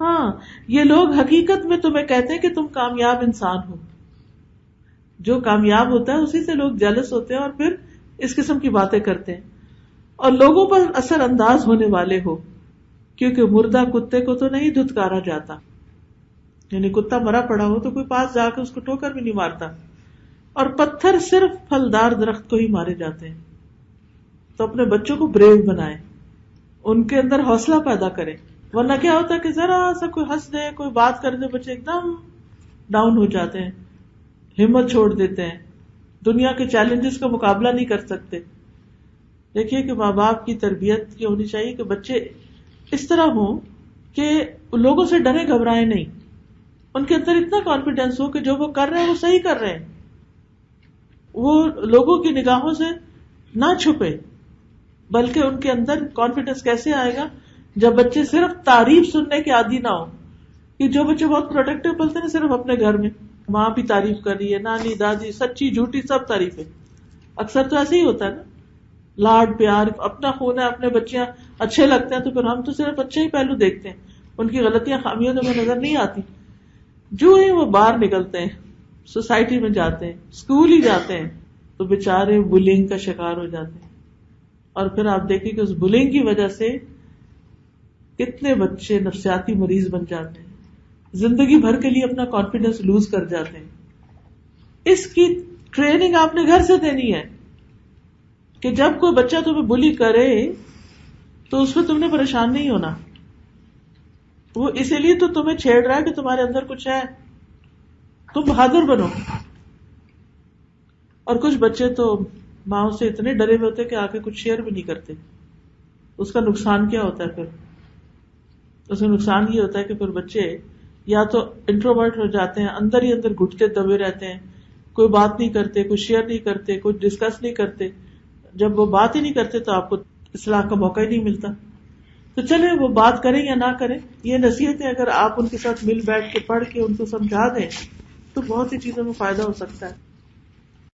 ہاں، یہ لوگ حقیقت میں تمہیں کہتے ہیں کہ تم کامیاب انسان ہو. جو کامیاب ہوتا ہے اسی سے لوگ جیلس ہوتے ہیں اور پھر اس قسم کی باتیں کرتے ہیں اور لوگوں پر اثر انداز ہونے والے ہو، کیونکہ مردہ کتے کو تو نہیں دھتکارا جاتا. یعنی کتا مرا پڑا ہو تو کوئی پاس جا کے اس کو ٹھوکر بھی نہیں مارتا، اور پتھر صرف پھلدار درخت کو ہی مارے جاتے ہیں. تو اپنے بچوں کو بریو بنائیں، ان کے اندر حوصلہ پیدا کریں. ورنہ کیا ہوتا ہے کہ ذرا سا کوئی ہنس دے، کوئی بات کر دے، بچے ایک دم ڈاؤن ہو جاتے ہیں، ہمت چھوڑ دیتے ہیں، دنیا کے چیلنجز کا مقابلہ نہیں کر سکتے. دیکھیے کہ ماں باپ کی تربیت یہ ہونی چاہیے کہ بچے اس طرح ہوں کہ لوگوں سے ڈرے گھبرائے نہیں. ان کے اندر اتنا کانفیڈینس ہو کہ جو وہ کر رہے ہیں وہ صحیح کر رہے ہیں، وہ لوگوں کی نگاہوں سے نہ چھپے. بلکہ ان کے اندر کانفیڈینس کیسے آئے گا جب بچے صرف تعریف سننے کے عادی نہ ہو. کہ جو بچے بہت پروڈکٹیو بولتے ہیں صرف اپنے گھر میں ماں بھی تعریف کر رہی ہے، نانی دادی سچی جھوٹی سب تعریفیں. اکثر تو ایسے ہی ہوتا ہے نا، لاڈ پیار، اپنا خون ہے، اپنے بچیاں اچھے لگتے ہیں تو پھر ہم تو صرف اچھے ہی پہلو دیکھتے ہیں، ان کی غلطیاں خامیاں تو ہمیں نظر نہیں آتی. جو ہی وہ باہر نکلتے ہیں، سوسائٹی میں جاتے ہیں، اسکول ہی جاتے ہیں تو بےچارے بلنگ کا شکار ہو جاتے ہیں. اور پھر آپ دیکھیں کہ اس بلنگ کی وجہ سے کتنے بچے نفسیاتی مریض بن جاتے ہیں، زندگی بھر کے لیے اپنا کانفیڈینس لوز کر جاتے ہیں. اس کی ٹریننگ آپ نے گھر سے دینی ہے کہ جب کوئی بچہ تمہیں بلی کرے تو اس پہ تم نے پریشان نہیں ہونا. وہ اسی لیے تو تمہیں چھیڑ رہا ہے کہ تمہارے اندر کچھ ہے، تم بہادر بنو. اور کچھ بچے تو ماں سے اتنے ڈرے ہوئے ہوتے کہ آگے کچھ شیئر بھی نہیں کرتے. اس کا نقصان کیا ہوتا ہے؟ پھر اس کا نقصان یہ ہوتا ہے کہ پھر بچے یا تو انٹروورٹ ہو جاتے ہیں، اندر ہی اندر گھٹتے دبے رہتے ہیں، کوئی بات نہیں کرتے، کوئی شیئر نہیں کرتے، کوئی ڈسکس نہیں کرتے. جب وہ بات ہی نہیں کرتے تو آپ کو اصلاح کا موقع ہی نہیں ملتا. تو چلیں وہ بات کریں یا نہ کریں، یہ نصیحتیں اگر آپ ان کے ساتھ مل بیٹھ کے پڑھ کے ان کو سمجھا دیں تو بہت سی چیزوں میں فائدہ ہو سکتا ہے.